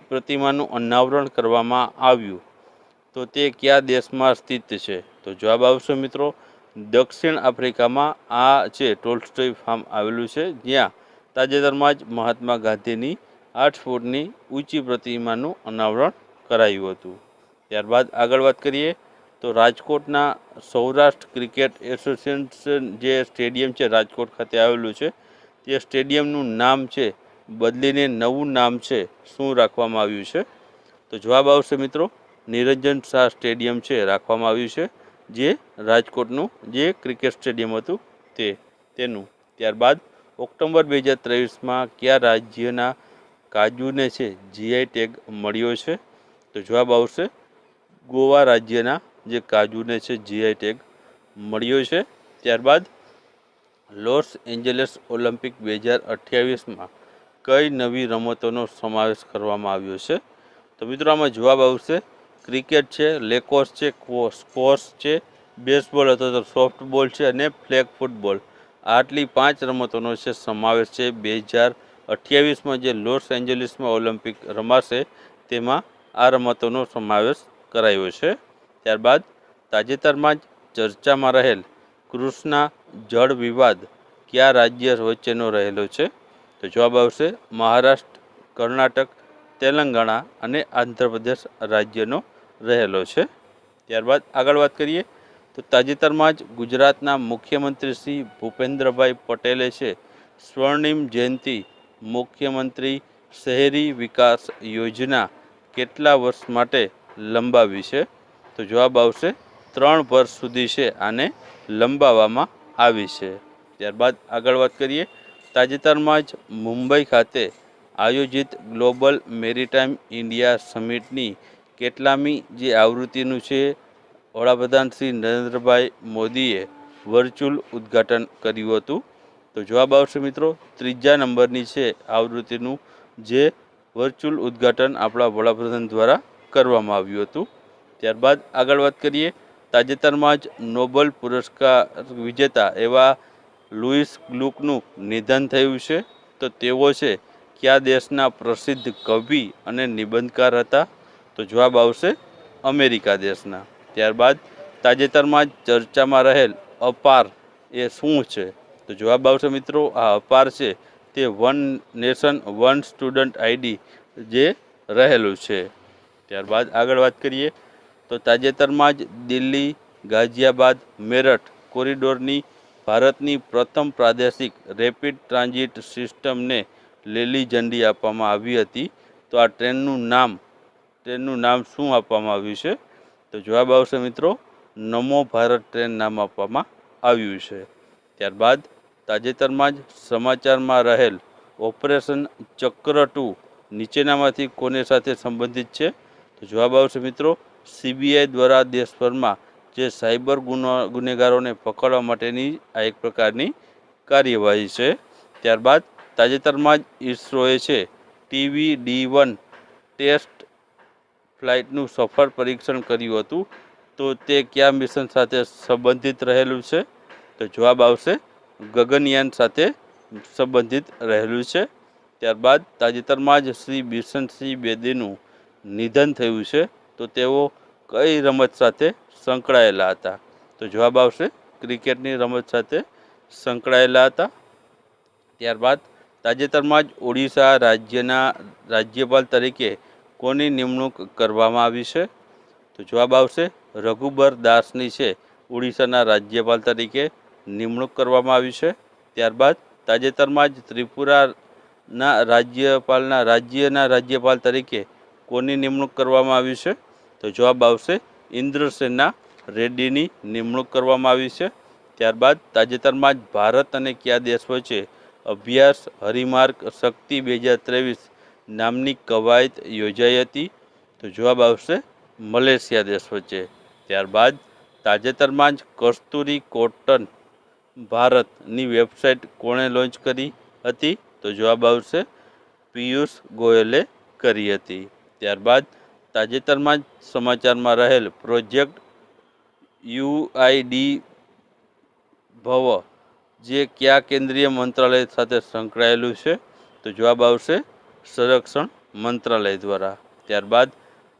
પ્રતિમાનું અનાવરણ કરવામાં આવ્યું, તો તે કયા દેશમાં સ્થિત છે? તો જવાબ આવશે મિત્રો દક્ષિણ આફ્રિકામાં આ છે ટોલ્સ્ટોય ફાર્મ આવેલું છે, જ્યાં તાજેતરમાં જ મહાત્મા ગાંધીની 8 ફૂટની ઊંચી પ્રતિમાનું અનાવરણ કરાયું હતું. ત્યારબાદ આગળ વાત કરીએ તો રાજકોટના સૌરાષ્ટ્ર ક્રિકેટ એસોસિએશન જે સ્ટેડિયમ છે રાજકોટ ખાતે આવેલું છે, તે સ્ટેડિયમનું નામ છે બદલીને નવું નામ છે શું રાખવામાં આવ્યું છે? તો જવાબ આવશે મિત્રો નિરંજન શાહ સ્ટેડિયમ છે રાખવામાં આવ્યું છે, જે રાજકોટનું જે ક્રિકેટ સ્ટેડિયમ હતું તેનું. ત્યારબાદ ઓક્ટોબર 2023માં કયા રાજ્યના કાજુને છે જીઆઈ ટેગ મળ્યો છે? તો જવાબ આવશે ગોવા રાજ્યના જે કાજુને છે જીઆઈ ટેગ મળ્યો છે. ત્યારબાદ લોસ એન્જલસ ઓલિમ્પિક 2028માં કઈ નવી રમતોનો સમાવેશ કરવામાં આવ્યો છે? તો મિત્રો આમાં જવાબ આવશે ક્રિકેટ છે, લેકોસ છે, સ્ક્વોશ છે, બેસબોલ અથવા તો સોફ્ટબોલ છે અને ફ્લેગ ફૂટબોલ. આટલી 5 રમતોનો છે સમાવેશ છે 2028માં જે લોસ એન્જલિસમાં ઓલિમ્પિક રમાશે તેમાં આ રમતોનો સમાવેશ કરાયો છે. ત્યારબાદ તાજેતરમાં જ ચર્ચામાં રહેલ કૃષ્ણા જળ વિવાદ કયા રાજ્ય વચ્ચેનો રહેલો છે? તો જવાબ આવશે મહારાષ્ટ્ર, કર્ણાટક, તેલંગાણા અને આંધ્રપ્રદેશ રાજ્યનો રહેલો છે. ત્યારબાદ આગળ વાત કરીએ તો તાજેતરમાં જ ગુજરાતના મુખ્યમંત્રી શ્રી ભૂપેન્દ્રભાઈ પટેલે છે સ્વર્ણિમ જયંતિ મુખ્યમંત્રી શહેરી વિકાસ યોજના કેટલા વર્ષ માટે લંબાવી છે? તો જવાબ આવશે 3 વર્ષ સુધી છે આને લંબાવવામાં આવી છે. ત્યારબાદ આગળ વાત કરીએ તાજેતરમાં જ મુંબઈ ખાતે આયોજિત ગ્લોબલ મેરીટાઈમ ઇન્ડિયા સમિટની કેટલામી જે આવૃત્તિનું છે વડાપ્રધાન શ્રી નરેન્દ્રભાઈ મોદીએ વર્ચ્યુઅલ ઉદ્ઘાટન કર્યું હતું? તો જવાબ આવશે મિત્રો 3જા નંબરની છે આવૃત્તિનું જે વર્ચ્યુઅલ ઉદ્ઘાટન આપણા વડાપ્રધાન દ્વારા કરવામાં આવ્યું હતું. ત્યારબાદ આગળ વાત કરીએ તાજેતરમાં જ નોબેલ પુરસ્કાર વિજેતા એવા લુઈસ ગ્લુકનું નિધન થયું છે. તો તેઓ છે કયા દેશના પ્રસિદ્ધ કવિ અને નિબંધકાર હતા? તો જવાબ આવશે અમેરિકા દેશના. ત્યારબાદ તાજેતરમાં જ ચર્ચામાં રહેલ અપાર એ શું છે? તો જવાબ આવશે મિત્રો આ અપાર છે તે one nation one student ID જે રહેલું છે. ત્યારબાદ આગળ વાત કરીએ તો તાજેતરમાં જ દિલ્હી ગાઝિયાબાદ મેરઠ કોરિડોરની ભારતની પ્રથમ પ્રાદેશિક રેપિડ ટ્રાન્ઝિટ સિસ્ટમને લીલી ઝંડી આપવામાં આવી હતી. તો આ ટ્રેનનું નામ શું આપવામાં આવ્યું છે? તો જવાબ આવશે મિત્રો નમો ભારત ટ્રેન નામ આપવામાં આવ્યું છે. ત્યારબાદ તાજેતરમાં જ સમાચારમાં રહેલ ઓપરેશન ચક્ર 2 નીચેનામાંથી કોને સાથે સંબંધિત છે? તો જવાબ આવશે મિત્રો સીબીઆઈ દ્વારા દેશભરમાં જે સાયબર ગુનેગારોને પકડવા માટેની આ એક પ્રકારની કાર્યવાહી છે. ત્યારબાદ તાજેતરમાં જ ઇસરોએ છે TVD-1 ટેસ્ટ ફ્લાઇટનું સફળ પરીક્ષણ કર્યું હતું. તો તે કયા મિશન સાથે સંબંધિત રહેલું છે? તો જવાબ આવશે ગગનયાન સાથે સંબંધિત રહેલું છે. ત્યારબાદ તાજેતરમાં જ શ્રી બિશનસિંહ બેદીનું નિધન થયું છે. તો તેઓ કઈ રમત સાથે સંકળાયેલા હતા? તો જવાબ આવશે ક્રિકેટની રમત સાથે સંકળાયેલા હતા. ત્યારબાદ તાજેતરમાં જ ઓડિશા રાજ્યના રાજ્યપાલ તરીકે કોની નિમણૂક કરવામાં આવી છે? તો જવાબ આવશે રઘુબર દાસની છે ઓડિશાના રાજ્યપાલ તરીકે નિમણૂક કરવામાં આવી છે. ત્યારબાદ તાજેતરમાં જ ત્રિપુરાના રાજ્યના રાજ્યપાલ તરીકે કોની નિમણૂક કરવામાં આવી છે? તો જવાબ આવશે ઇન્દ્રસેના રેડ્ડીની નિમણૂક કરવામાં આવી છે. ત્યારબાદ તાજેતરમાં જ ભારત અને કયા દેશ વચ્ચે અભ્યાસ હરિમાર્ગ શક્તિ 2023 નામની કવાયત યોજાઈ હતી? તો જવાબ આવશે મલેશિયા દેશ વચ્ચે. ત્યારબાદ તાજેતરમાં જ કસ્તુરી કોટન ભારતની વેબસાઇટ કોણે લોન્ચ કરી હતી? તો જવાબ આવશે પિયુષ ગોયલે કરી હતી. ત્યારબાદ તાજેતરમાં જ સમાચારમાં રહેલ પ્રોજેક્ટ યુઆઈડી ભવ જે કયા કેન્દ્રીય મંત્રાલય સાથે સંકળાયેલું છે? તો જવાબ આવશે સંરક્ષણ મંત્રાલય દ્વારા. ત્યારબાદ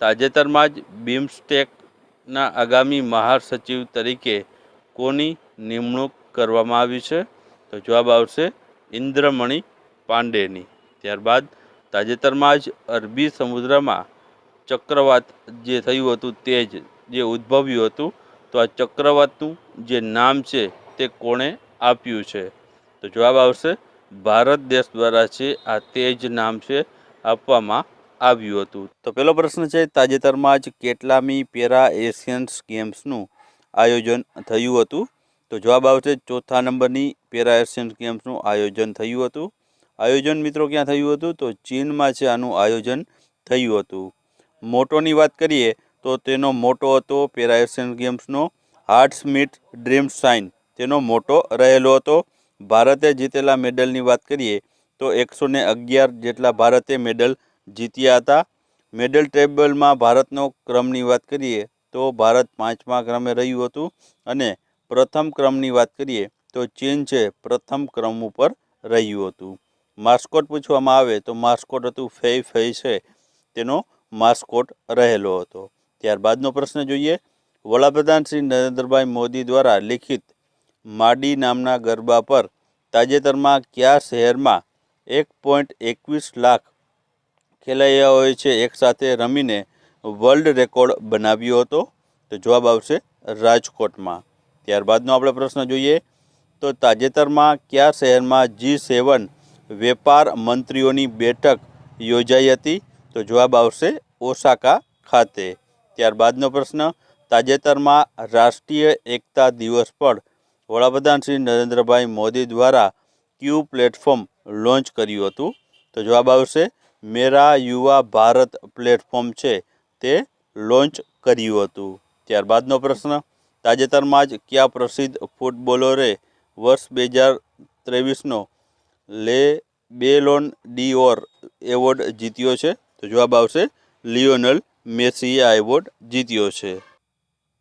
તાજેતરમાં જ બિમસ્ટેકના આગામી મહાસચિવ તરીકે કોની નિમણૂક કરવામાં આવી છે? તો જવાબ આવશે ઇન્દ્રમણી પાંડેની. ત્યારબાદ તાજેતરમાં જ અરબી સમુદ્રમાં ચક્રવાત જે થયું હતું તે જે ઉદ્ભવ્યું હતું, તો આ ચક્રવાતનું જે નામ છે તે કોણે આપ્યું છે? તો જવાબ આવશે ભારત દેશ દ્વારા છે આ તે જ નામ છે આપવામાં આવ્યું હતું. તો પહેલો પ્રશ્ન છે, તાજેતરમાં જ કેટલામી પેરા એશિયન્સ ગેમ્સનું આયોજન થયું હતું? તો જવાબ આવશે 4થા નંબરની પેરા એશિયન્સ ગેમ્સનું આયોજન થયું હતું. આયોજન મિત્રો ક્યાં થયું હતું? તો ચીનમાં છે આનું આયોજન થયું હતું. મોટોની વાત કરીએ તો તેનો મોટો હતો પેરા એશિયન ગેમ્સનો હાર્ટ્સ મીટ ડ્રીમ્સ શાઇન, તેનો મોટો રહેલો હતો. ભારતે જીતેલા મેડલની વાત કરીએ તો 111 જેટલા ભારતે મેડલ જીત્યા હતા. મેડલ ટેબલમાં ભારતનો ક્રમની વાત કરીએ તો ભારત 5મા ક્રમે રહ્યું હતું અને પ્રથમ ક્રમની વાત કરીએ તો ચીન છે પ્રથમ ક્રમ ઉપર રહ્યું હતું. માસ્કોટ પૂછવામાં આવે તો માસ્કોટ હતું ફેઈ ફેઈ છે તેનો માસ્કોટ રહેલો હતો. ત્યારબાદનો પ્રશ્ન જોઈએ, વડાપ્રધાન શ્રી નરેન્દ્રભાઈ મોદી દ્વારા લિખિત માડી નામના ગરબા પર તાજેતરમાં કયા શહેરમાં 1.21 લાખ ખેલૈયાઓએ છે એકસાથે રમીને વર્લ્ડ રેકોર્ડ બનાવ્યો હતો? તો જવાબ આવશે રાજકોટમાં. ત્યારબાદનો આપણે પ્રશ્ન જોઈએ તો તાજેતરમાં કયા શહેરમાં G7 વેપાર મંત્રીઓની બેઠક યોજાઈ હતી? તો જવાબ આવશે ઓસાકા ખાતે. ત્યારબાદનો પ્રશ્ન, તાજેતરમાં રાષ્ટ્રીય એકતા દિવસ પર વડાપ્રધાન શ્રી નરેન્દ્રભાઈ મોદી દ્વારા કયું પ્લેટફોર્મ લોન્ચ કર્યું હતું? તો જવાબ આવશે મેરા યુવા ભારત પ્લેટફોર્મ છે તે લોન્ચ કર્યું હતું. ત્યારબાદનો પ્રશ્ન, તાજેતરમાં જ કયા પ્રસિદ્ધ ફૂટબોલરે વર્ષ 2023નો લે બેલોન ડીઓર એવોર્ડ જીત્યો છે? તો જવાબ આવશે લિયોનલ મેસીએ આ એવોર્ડ જીત્યો છે.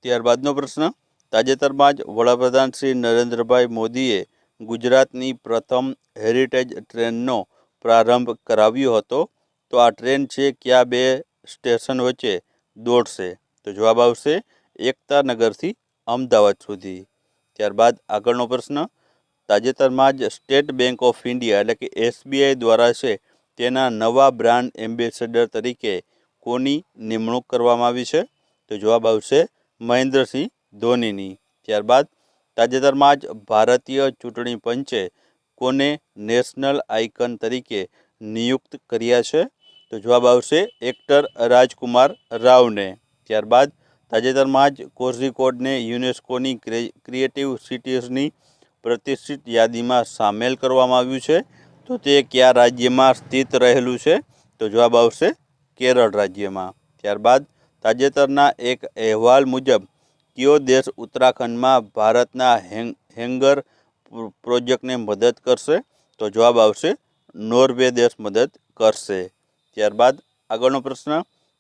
ત્યારબાદનો પ્રશ્ન, તાજેતરમાં જ વડાપ્રધાન શ્રી નરેન્દ્રભાઈ મોદીએ ગુજરાતની પ્રથમ હેરિટેજ ટ્રેનનો પ્રારંભ કરાવ્યો હતો, તો આ ટ્રેન છે કયા બે સ્ટેશન વચ્ચે દોડશે? તો જવાબ આવશે એકતાનગરથી અમદાવાદ સુધી. ત્યારબાદ આગળનો પ્રશ્ન, તાજેતરમાં જ સ્ટેટ બેંક ઓફ ઇન્ડિયા એટલે કે SBI દ્વારા છે તેના નવા બ્રાન્ડ એમ્બેસેડર તરીકે કોની નિમણૂક કરવામાં આવી છે? તો જવાબ આવશે મહેન્દ્રસિંહ ધોનીની. ત્યારબાદ તાજેતરમાં જ ભારતીય ચૂંટણી પંચે કોને નેશનલ આઇકન તરીકે નિયુક્ત કર્યા છે? તો જવાબ આવશે એક્ટર રાજકુમાર રાવને. ત્યારબાદ તાજેતરમાં જ કોઝિકોડને યુનેસ્કોની ક્રિએટિવ સિટીઝની પ્રતિષ્ઠિત યાદીમાં સામેલ કરવામાં આવ્યું છે, તો તે કયા રાજ્યમાં સ્થિત રહેલું છે? તો જવાબ આવશે કેરળ રાજ્યમાં. ત્યારબાદ તાજેતરના એક અહેવાલ મુજબ કયો દેશ ઉત્તરાખંડમાં ભારતના હેંગર પ્રોજેક્ટને મદદ કરશે? તો જવાબ આવશે નોર્વે દેશ મદદ કરશે. ત્યારબાદ આગળનો પ્રશ્ન,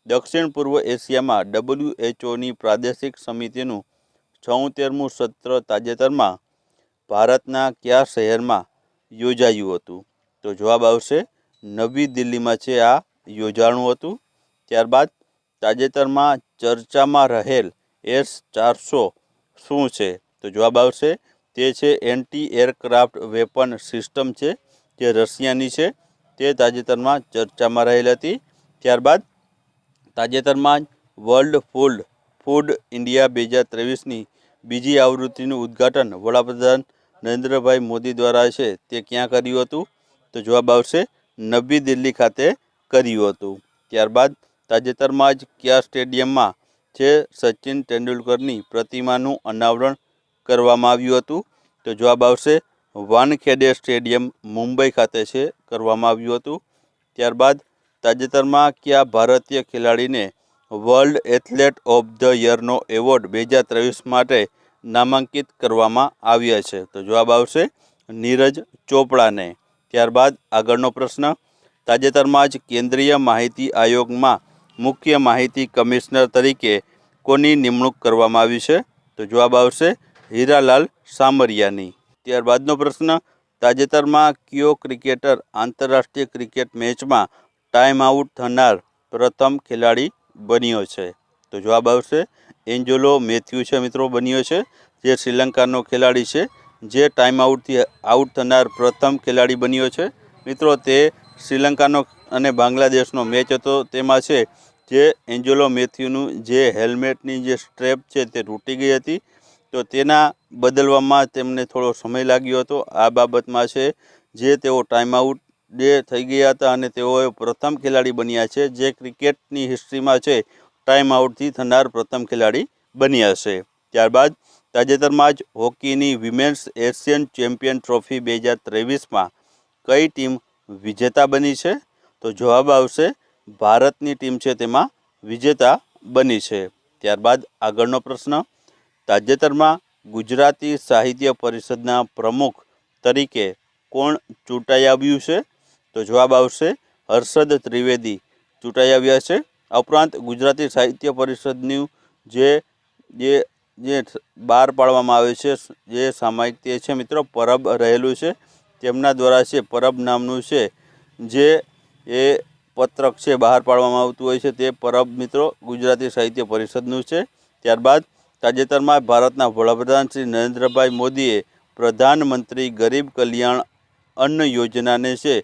દક્ષિણ પૂર્વ એશિયામાં WHOની પ્રાદેશિક સમિતિનું 76મું સત્ર તાજેતરમાં ભારતના કયા શહેરમાં યોજાયું હતું? તો જવાબ આવશે નવી દિલ્હીમાં છે આ યોજાણું હતું. ત્યારબાદ તાજેતરમાં ચર્ચામાં રહેલ S-400 શું છે? તો જવાબ આવશે તે છે એન્ટી એરક્રાફ્ટ વેપન સિસ્ટમ છે જે રશિયાની છે, તે તાજેતરમાં ચર્ચામાં રહેલ હતી. ત્યારબાદ તાજેતરમાં જ વર્લ્ડ ફૂડ ઇન્ડિયા 2023ની બીજી આવૃત્તિનું ઉદ્ઘાટન વડાપ્રધાન નરેન્દ્રભાઈ મોદી દ્વારા છે તે ક્યાં કર્યું હતું? તો જવાબ આવશે નવી દિલ્હી ખાતે કર્યું હતું. ત્યારબાદ તાજેતરમાં જ કયા સ્ટેડિયમમાં છે સચિન તેંડુલકરની પ્રતિમાનું અનાવરણ કરવામાં આવ્યું હતું? તો જવાબ આવશે વાનખેડે સ્ટેડિયમ મુંબઈ ખાતે છે કરવામાં આવ્યું હતું. ત્યારબાદ તાજેતરમાં કયા ભારતીય ખેલાડીને વર્લ્ડ એથ્લેટ ઓફ ધ યરનો એવોર્ડ 2023 માટે નામાંકિત કરવામાં આવ્યા છે? તો જવાબ આવશે નીરજ ચોપડાને. ત્યારબાદ આગળનો પ્રશ્ન, તાજેતરમાં જ કેન્દ્રીય માહિતી આયોગમાં મુખ્ય માહિતી કમિશનર તરીકે કોની નિમણૂક કરવામાં આવી છે? તો જવાબ આવશે હીરાલાલ સામરિયાની. ત્યારબાદનો પ્રશ્ન, તાજેતરમાં કયો ક્રિકેટર આંતરરાષ્ટ્રીય ક્રિકેટ મેચમાં ટાઈમ આઉટ થનાર પ્રથમ ખેલાડી બન્યો છે? તો જવાબ આવશે એન્જેલો મેથ્યુ છે મિત્રો, બન્યો છે, જે શ્રીલંકાનો ખેલાડી છે, જે ટાઈમ આઉટથી આઉટ થનાર પ્રથમ ખેલાડી બન્યો છે. મિત્રો તે શ્રીલંકાનો અને બાંગ્લાદેશનો મેચ હતો, તેમાં છે જે એન્જેલો મેથ્યુનું જે હેલ્મેટની જે સ્ટ્રેપ છે તે તૂટી ગઈ હતી, તો તેના બદલવામાં તેમને થોડો સમય લાગ્યો હતો. આ બાબતમાં છે જે તેઓ ટાઈમ આઉટ થઈ ગયા હતા અને તેઓ પ્રથમ ખેલાડી બન્યા છે જે ક્રિકેટની હિસ્ટ્રીમાં છે ટાઈમ આઉટથી થનાર પ્રથમ ખેલાડી બન્યા છે. ત્યારબાદ તાજેતરમાં જ હોકીની વિમેન્સ એશિયન ચેમ્પિયન ટ્રોફી 2023માં કઈ ટીમ વિજેતા બની છે? તો જવાબ આવશે ભારતની ટીમ છે તેમાં વિજેતા બની છે. ત્યારબાદ આગળનો પ્રશ્ન, તાજેતરમાં ગુજરાતી સાહિત્ય પરિષદના પ્રમુખ તરીકે કોણ ચૂંટાઈ આવ્યું છે? તો જવાબ આવશે હર્ષદ ત્રિવેદી ચૂંટાઈ આવ્યા છે. આ ઉપરાંત ગુજરાતી સાહિત્ય પરિષદનું જે બહાર પાડવામાં આવે છે જે સામાયિક તે છે મિત્રો પરબ રહેલું છે, તેમના દ્વારા છે પરબ નામનું છે જે એ પત્રક છે બહાર પાડવામાં આવતું હોય છે, તે પરબ મિત્રો ગુજરાતી સાહિત્ય પરિષદનું છે. ત્યારબાદ તાજેતરમાં ભારતના વડાપ્રધાન શ્રી નરેન્દ્રભાઈ મોદીએ પ્રધાનમંત્રી ગરીબ કલ્યાણ અન્ન યોજનાને છે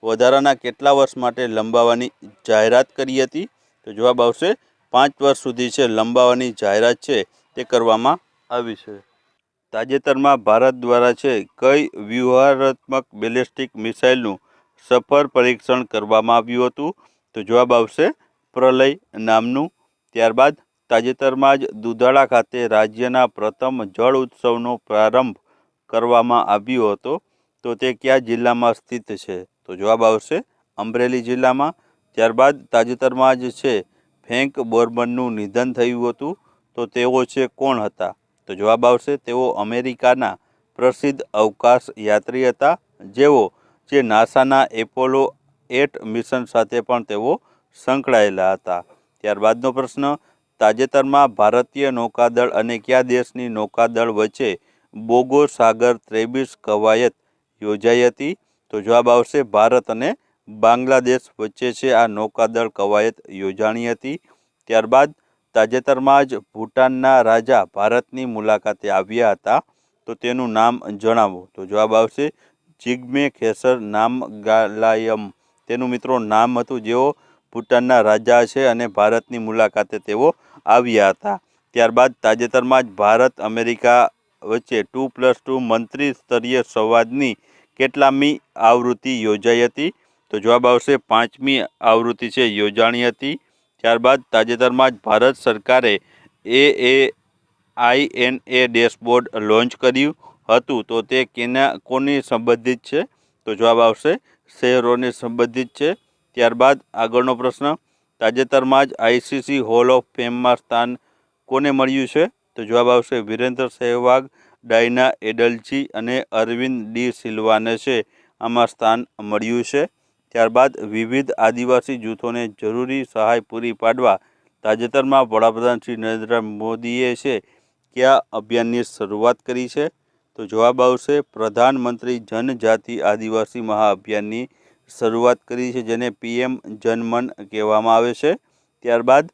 વધારાના કેટલા વર્ષ માટે લંબાવવાની જાહેરાત કરી હતી? તો જવાબ આવશે 5 વર્ષ સુધી છે લંબાવવાની જાહેરાત છે તે કરવામાં આવી છે. તાજેતરમાં ભારત દ્વારા છે કઈ વ્યૂહાત્મક બેલિસ્ટિક મિસાઇલનું સફળ પરીક્ષણ કરવામાં આવ્યું હતું? તો જવાબ આવશે પ્રલય નામનું. ત્યારબાદ તાજેતરમાં જ દુધાળા ખાતે રાજ્યના પ્રથમ જળ ઉત્સવનો પ્રારંભ કરવામાં આવ્યો હતો, તો તે કયા જિલ્લામાં સ્થિત છે? તો જવાબ આવશે અમરેલી જિલ્લામાં. ત્યારબાદ તાજેતરમાં જ છે ફ્રેન્ક બોર્બનનું નિધન થયું હતું, તો તેઓ છે કોણ હતા? તો જવાબ આવશે તેઓ અમેરિકાના પ્રસિદ્ધ અવકાશ યાત્રી હતા, જેઓ જે નાસાના એપોલો 8 મિશન સાથે પણ તેઓ સંકળાયેલા હતા. ત્યારબાદનો પ્રશ્ન, તાજેતરમાં ભારતીય નૌકાદળ અને કયા દેશની નૌકાદળ વચ્ચે બોગો સાગર 23 કવાયત યોજાઈ હતી? તો જવાબ આવશે ભારત અને બાંગ્લાદેશ વચ્ચે છે આ નૌકાદળ કવાયત યોજાણી હતી. ત્યારબાદ તાજેતરમાં જ ભૂટાનના રાજા ભારતની મુલાકાતે આવ્યા હતા, તો તેનું નામ જણાવો. તો જવાબ આવશે જિગ્મે ખેસર નામગ્યાલયમ તેનું મિત્રો નામ હતું, જેઓ ભૂટાનના રાજા છે અને ભારતની મુલાકાતે તેઓ આવ્યા હતા. ત્યારબાદ તાજેતરમાં જ ભારત અમેરિકા વચ્ચે 2+2 મંત્રી સ્તરીય સંવાદની કેટલામી આવૃત્તિ યોજાઈ હતી? તો જવાબ આવશે 5મી આવૃત્તિ છે યોજાણી હતી. ત્યારબાદ તાજેતરમાં જ ભારત સરકારે AAINA ડેશબોર્ડ લોન્ચ કર્યું હતું, તો તે કોની સંબંધિત છે? તો જવાબ આવશે શહેરોને સંબંધિત છે. ત્યારબાદ આગળનો પ્રશ્ન, તાજેતરમાં જ ICC હોલ ઓફ ફેમમાં સ્થાન કોને મળ્યું છે? તો જવાબ આવશે વિરેન્દ્ર સહેવાગ, ડાયના એડલ્જી અને અરવિંદ ડી સિલ્વાને છે આમાં સ્થાન મળ્યું છે. ત્યારબાદ વિવિધ આદિવાસી જૂથોને જરૂરી સહાય પૂરી પાડવા તાજેતરમાં વડાપ્રધાન શ્રી નરેન્દ્ર મોદીએ છે કયા અભિયાનની શરૂઆત કરી છે? તો જવાબ આવશે પ્રધાનમંત્રી જનજાતિ આદિવાસી મહાઅભિયાનની શરૂઆત કરી છે, જેને PM જનમન કહેવામાં આવે છે. ત્યારબાદ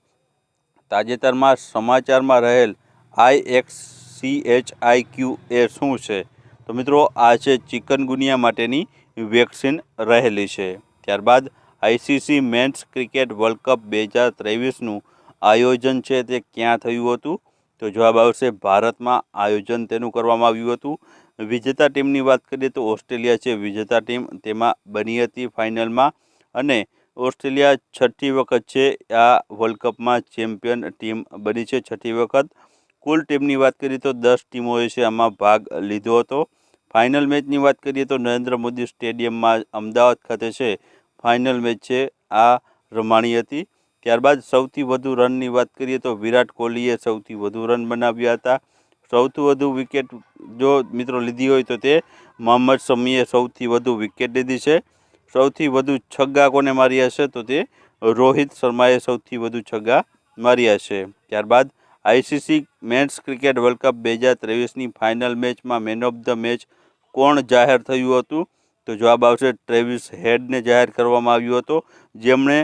તાજેતરમાં સમાચારમાં રહેલ IXCHIQ એ શું છે? તો મિત્રો આ છે ચિકનગુનિયા માટેની વેક્સિન રહેલી છે. ત્યારબાદ ICC men's cricket world cup 2023નું આયોજન છે તે ક્યાં થયું હતું? તો જવાબ આવશે ભારતમાં આયોજન તેનું કરવામાં આવ્યું હતું. વિજેતા ટીમની વાત કરીએ તો ઓસ્ટ્રેલિયા છે વિજેતા ટીમ, તેમાં બની હતી ફાઇનલમાં, અને ઓસ્ટ્રેલિયા 6ઠી વખત છે આ વર્લ્ડ કપમાં ચેમ્પિયન ટીમ બની છે, 6ઠી વખત. કુલ ટીમની વાત કરીએ તો 10 ટીમોએ છે આમાં ભાગ લીધો હતો. ફાઇનલ મેચની વાત કરીએ તો નરેન્દ્ર મોદી સ્ટેડિયમમાં અમદાવાદ ખાતે છે ફાઇનલ મેચ છે આ રમાણી હતી. ત્યારબાદ સૌથી વધુ રનની વાત કરીએ તો વિરાટ કોહલીએ સૌથી વધુ રન બનાવ્યા હતા. સૌથી વધુ વિકેટ જો મિત્રો લીધી હોય તો તે મોહમ્મદ શમીએ સૌથી વધુ વિકેટ લીધી છે. સૌથી વધુ છગ્ગા કોને માર્યા છે તો તે રોહિત શર્માએ સૌથી વધુ છગ્ગા માર્યા છે. ત્યારબાદ ICC men's cricket world cup 2023ની ફાઇનલ મેચમાં મેન ઓફ ધ મેચ કોણ જાહેર થયું હતું? તો જવાબ આવશે ટ્રેવિસ હેડને જાહેર કરવામાં આવ્યો હતો, જેમણે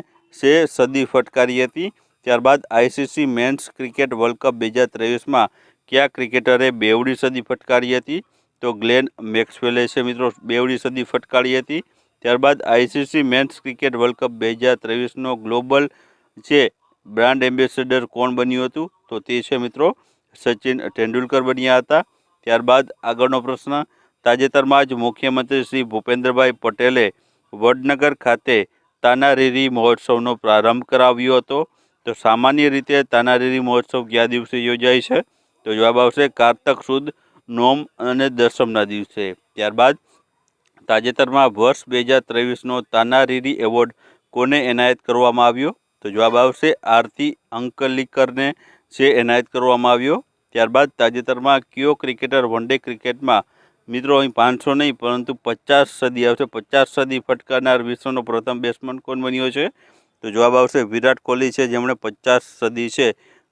સદી ફટકારી હતી. ત્યારબાદ ICC men's cricket world cup 2023માં કયા ક્રિકેટરે બેવડી સદી ફટકારી હતી? તો ગ્લેન મેક્સવેલે છે મિત્રો બેવડી સદી ફટકારી હતી. ત્યારબાદ ICC men's cricket world cup 2023નો ગ્લોબલ છે બ્રાન્ડ એમ્બેસેડર કોણ બન્યું હતું? તો તે છે મિત્રો સચિન તેંડુલકર બન્યા હતા. ત્યારબાદ આગળનો પ્રશ્ન, તાજેતરમાં જ મુખ્યમંત્રી શ્રી ભૂપેન્દ્રભાઈ પટેલે વડનગર ખાતે તાનારીરી મહોત્સવનો પ્રારંભ કરાવ્યો હતો. તો સામાન્ય રીતે તાનારીરી મહોત્સવ કયા દિવસે યોજાય છે? તો જવાબ આવશે કારતક સુદ નોમ અને દસમના દિવસે. ત્યારબાદ તાજેતરમાં વર્ષ 2023નો તાનારીરી એવોર્ડ કોને એનાયત કરવામાં આવ્યો? તો જવાબ આવશે આરતી અંકલીકરને એનાયત કરવામાં આવ્યો. ત્યારબાદ તાજેતરમાં કયો ક્રિકેટર વન ડે ક્રિકેટમાં મિત્રો અહીં 500 નહીં પરંતુ 50 સદી આવશે, 50 સદી ફટકારનાર વિશ્વનો પ્રથમ બેટ્સમેન કોણ બન્યો છે? તો જવાબ આવશે વિરાટ કોહલી છે, જેમણે 50 સદી છે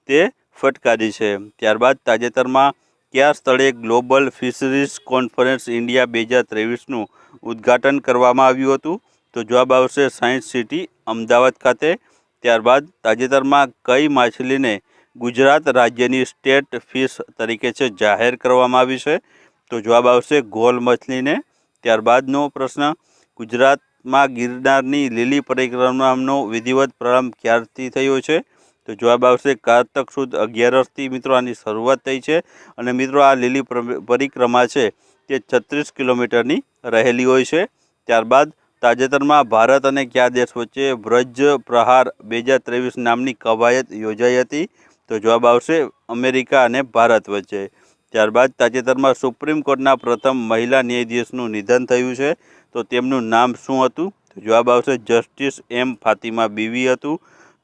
તે ફટકારી છે. ત્યારબાદ તાજેતરમાં કયા સ્થળે ગ્લોબલ ફિશરીઝ કોન્ફરન્સ ઇન્ડિયા 2023નું ઉદ્ઘાટન કરવામાં આવ્યું હતું? તો જવાબ આવશે સાયન્સ સિટી અમદાવાદ ખાતે. ત્યારબાદ તાજેતરમાં કઈ માછલીને ગુજરાત રાજ્યની સ્ટેટ ફિશ તરીકે જાહેર કરવામાં આવી છે? તો જવાબ આવશે ગોલ મછલીને. ત્યારબાદનો પ્રશ્ન, ગુજરાતમાં ગિરનારની લીલી પરિક્રમાનો વિધિવત પ્રારંભ ક્યારથી થયો છે? તો જવાબ આવશે કારતક સુદ 11થી મિત્રો આની શરૂઆત થઈ છે. અને મિત્રો આ લીલી પરિક્રમા છે તે 36 કિલોમીટરની રહેલી હોય છે. ત્યારબાદ તાજેતરમાં ભારત અને કયા દેશ વચ્ચે વ્રજ પ્રહાર 2023 નામની કવાયત યોજાઈ હતી? તો જવાબ આવશે અમેરિકા અને ભારત વચ્ચે. ત્યારબાદ તાજેતરમાં સુપ્રીમ કોર્ટના પ્રથમ મહિલા ન્યાયાધીશનું નિધન થયું છે, તો તેમનું નામ શું હતું? તો જવાબ આવશે જસ્ટિસ એમ ફાતિમા બીવી હતું.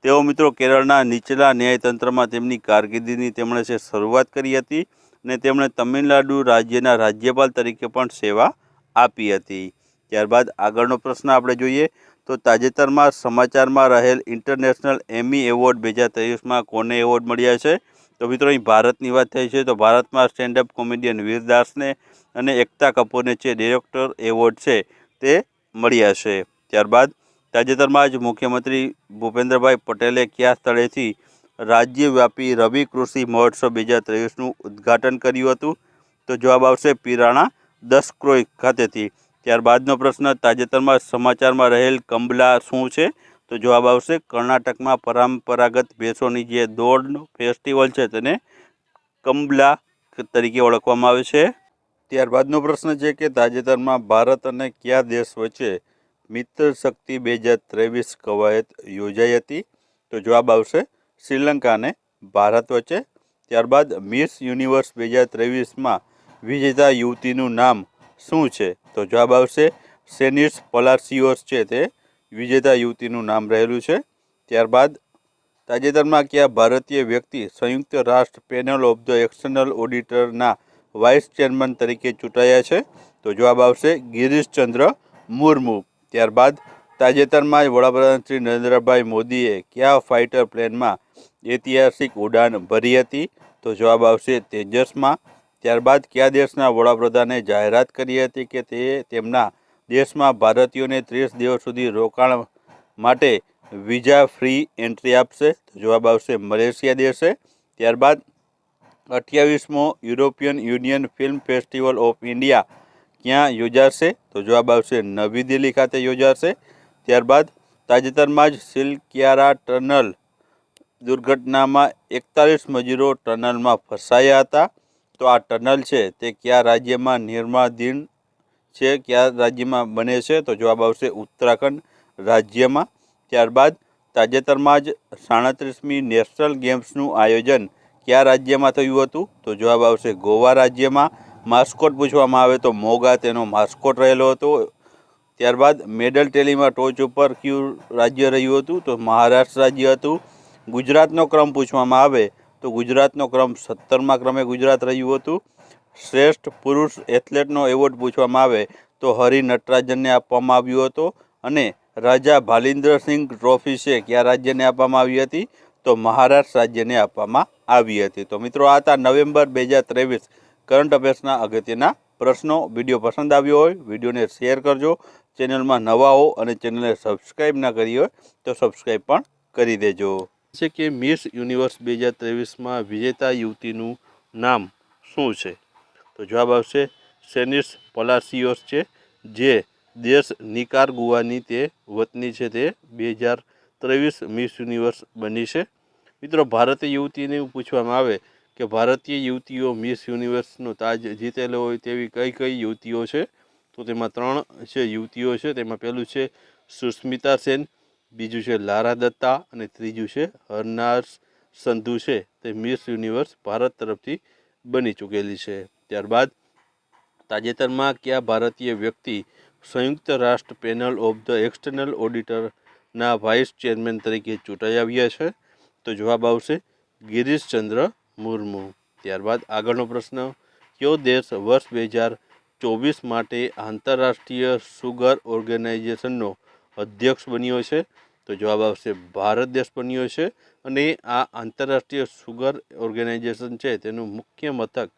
તેઓ મિત્રો કેરળના નીચલા ન્યાયતંત્રમાં તેમની કારકિર્દીની તેમણે શરૂઆત કરી હતી અને તેમણે તમિલનાડુ રાજ્યના રાજ્યપાલ તરીકે પણ સેવા આપી હતી. ત્યારબાદ આગળનો પ્રશ્ન આપણે જોઈએ તો તાજેતરમાં સમાચારમાં રહેલ ઇન્ટરનેશનલ એમી એવોર્ડ 2023માં કોને એવોર્ડ મળ્યા છે? તો મિત્રો અહીં ભારતની વાત થઈ છે, તો ભારતમાં સ્ટેન્ડઅપ કોમેડિયન વીરદાસને અને એકતા કપૂરને ડિરેક્ટર એવોર્ડ છે તે મળ્યા છે. ત્યારબાદ તાજેતરમાં જ મુખ્યમંત્રી ભૂપેન્દ્રભાઈ પટેલે કયા સ્થળેથી રાજ્યવ્યાપી રવિ કૃષિ મહોત્સવ 2023નું ઉદ્ઘાટન કર્યું હતું? તો જવાબ આવશે પિરાણા દસક્રોઈ ખાતેથી. ત્યારબાદનો પ્રશ્ન, તાજેતરમાં સમાચારમાં રહેલ કંબલા શું છે? તો જવાબ આવશે કર્ણાટકમાં પરંપરાગત ભેંસોની જે દોડનો ફેસ્ટિવલ છે તેને કંબલા તરીકે ઓળખવામાં આવે છે. ત્યારબાદનો પ્રશ્ન છે કે તાજેતરમાં ભારત અને કયા દેશ વચ્ચે મિત્ર શક્તિ 2023 કવાયત યોજાઈ હતી? તો જવાબ આવશે શ્રીલંકા અને ભારત વચ્ચે. ત્યારબાદ મિસ યુનિવર્સ 2023માં વિજેતા યુવતીનું નામ શું છે? તો જવાબ આવશે સેનિસ પલાસિયોસ છે તે વિજેતા યુવતીનું નામ રહેલું છે. ત્યારબાદ તાજેતરમાં કયા ભારતીય વ્યક્તિ સંયુક્ત રાષ્ટ્ર પેનલ ઓફ ધ એક્સટર્નલ ઓડિટરના વાઇસ ચેરમેન તરીકે ચૂંટાયા છે? તો જવાબ આવશે ગિરીશચંદ્ર મુર્મુ. ત્યારબાદ તાજેતરમાં જ વડાપ્રધાન શ્રી નરેન્દ્રભાઈ મોદીએ કયા ફાઇટર પ્લેનમાં ઐતિહાસિક ઉડાન ભરી હતી? તો જવાબ આવશે તેજસમાં. ત્યારબાદ કયા દેશના વડાપ્રધાને જાહેરાત કરી હતી કે તે તેમના દેશમાં ભારતીયોને 30 દિવસ સુધી રોકાણ માટે વિઝા ફ્રી એન્ટ્રી આપશે? તો જવાબ આવશે મલેશિયા દેશે. ત્યારબાદ 28મો European union film festival of India ક્યાં યોજાશે? તો જવાબ આવશે નવી દિલ્હી ખાતે યોજાશે. ત્યારબાદ તાજેતરમાં જ સિલક્યારા ટનલ દુર્ઘટનામાં 41 મજૂરો ટનલમાં ફસાયા હતા. તો આ ટનલ છે તે કયા રાજ્યમાં નિર્માણાધીન છે, કયા રાજ્યમાં બને છે? તો જવાબ આવશે ઉત્તરાખંડ રાજ્યમાં. ત્યારબાદ તાજેતરમાં જ 37મી નેશનલ ગેમ્સનું આયોજન કયા રાજ્યમાં થયું હતું? તો જવાબ આવશે ગોવા રાજ્યમાં. માસ્કોટ પૂછવામાં આવે તો મોગા તેનો માસ્કોટ રહેલો હતો. ત્યારબાદ મેડલ ટેલીમાં ટોચ ઉપર કયું રાજ્ય રહ્યું હતું? તો મહારાષ્ટ્ર રાજ્ય હતું. ગુજરાતનો ક્રમ પૂછવામાં આવે તો ગુજરાતનો ક્રમ 17મા ક્રમે ગુજરાત રહ્યું હતું. શ્રેષ્ઠ પુરુષ એથ્લેટનો એવોર્ડ પૂછવામાં આવે તો હરિ નટરાજનને આપવામાં આવ્યો હતો. અને રાજા ભાલિન્દ્રસિંહ ટ્રોફી છે કયા રાજ્યને આપવામાં આવી હતી? તો મહારાષ્ટ્ર રાજ્યને આપવામાં આવી હતી. તો મિત્રો આ હતા નવેમ્બર 2023 કરંટ અફેર્સના અગત્યના પ્રશ્નો. વિડીયો પસંદ આવ્યો હોય વિડીયોને શેર કરજો. ચેનલમાં નવા હો અને ચેનલને સબસ્ક્રાઈબ ના કરી હોય તો સબસ્ક્રાઈબ પણ કરી દેજો. છે કે મિસ યુનિવર્સ 2023માં વિજેતા યુવતીનું નામ શું છે? તો જવાબ આવશે સેનિસ પલાસિયોસ છે, જે દેશ નિકારાગુઆની તે વતની છે. તે 2023 મિસ યુનિવર્સ બની છે. મિત્રો ભારતીય યુવતીને પૂછવામાં આવે કે ભારતીય યુવતીઓ મિસ યુનિવર્સનો તાજ જીતેલો હોય તેવી કઈ કઈ યુવતીઓ છે? તો તેમાં 3 છે યુવતીઓ છે. તેમાં પહેલું છે સુસ્મિતા સેન, બીજું છે લારા દત્તા અને ત્રીજું છે હરનાઝ સંધુ છે. તે મિસ યુનિવર્સ ભારત તરફથી બની ચૂકેલી છે. ત્યારબાદ તાજેતરમાં કયા ભારતીય વ્યક્તિ સંયુક્ત રાષ્ટ્ર પેનલ ઓફ ધ એક્સટર્નલ ઓડિટરના વાઇસ ચેરમેન તરીકે ચૂંટાઈ આવ્યા છે? તો જવાબ આવશે ગિરીશચંદ્ર મુર્મુ. ત્યારબાદ આગળનો પ્રશ્ન, કયો દેશ વર્ષ 2024 માટે આંતરરાષ્ટ્રીય સુગર ઓર્ગેનાઇઝેશનનો અધ્યક્ષ બન્યો છે? તો જવાબ આવશે ભારત દેશ બન્યો છે. અને આ આંતરરાષ્ટ્રીય સુગર ઓર્ગેનાઇઝેશન છે તેનું મુખ્ય મથક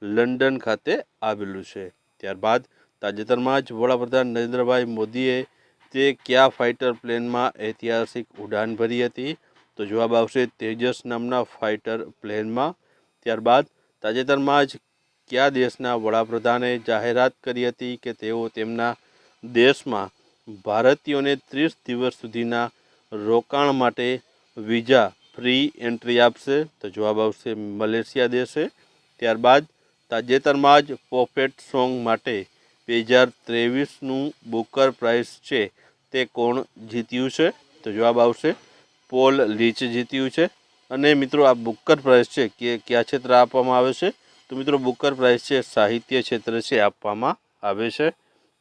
લંડન ખાતે આવેલું છે. ત્યારબાદ તાજેતરમાં જ વડાપ્રધાન નરેન્દ્રભાઈ મોદીએ તે કયા ફાઇટર પ્લેનમાં ઐતિહાસિક ઉડાન ભરી હતી? તો જવાબ આવશે તેજસ નામના ફાઇટર પ્લેનમાં. ત્યારબાદ તાજેતરમાં જ કયા દેશના વડાપ્રધાને જાહેરાત કરી હતી કે તેઓ તેમના દેશમાં ભારતીયોને 30 દિવસ સુધીના રોકાણ માટે વિઝા ફ્રી એન્ટ્રી આપશે? તો જવાબ આવશે મલેશિયા દેશે. ત્યારબાદ તાજેતરમાં જ પોપેટ સોંગ માટે 2023નું બુકર પ્રાઇઝ છે તે કોણ જીત્યું છે? તો જવાબ આવશે પોલ લીચ જીત્યું છે. અને મિત્રો આ બુકર પ્રાઇઝ છે કે કયા ક્ષેત્રે આપવામાં આવે છે? તો મિત્રો બુકર પ્રાઇઝ છે સાહિત્ય ક્ષેત્રે છે આપવામાં આવે છે.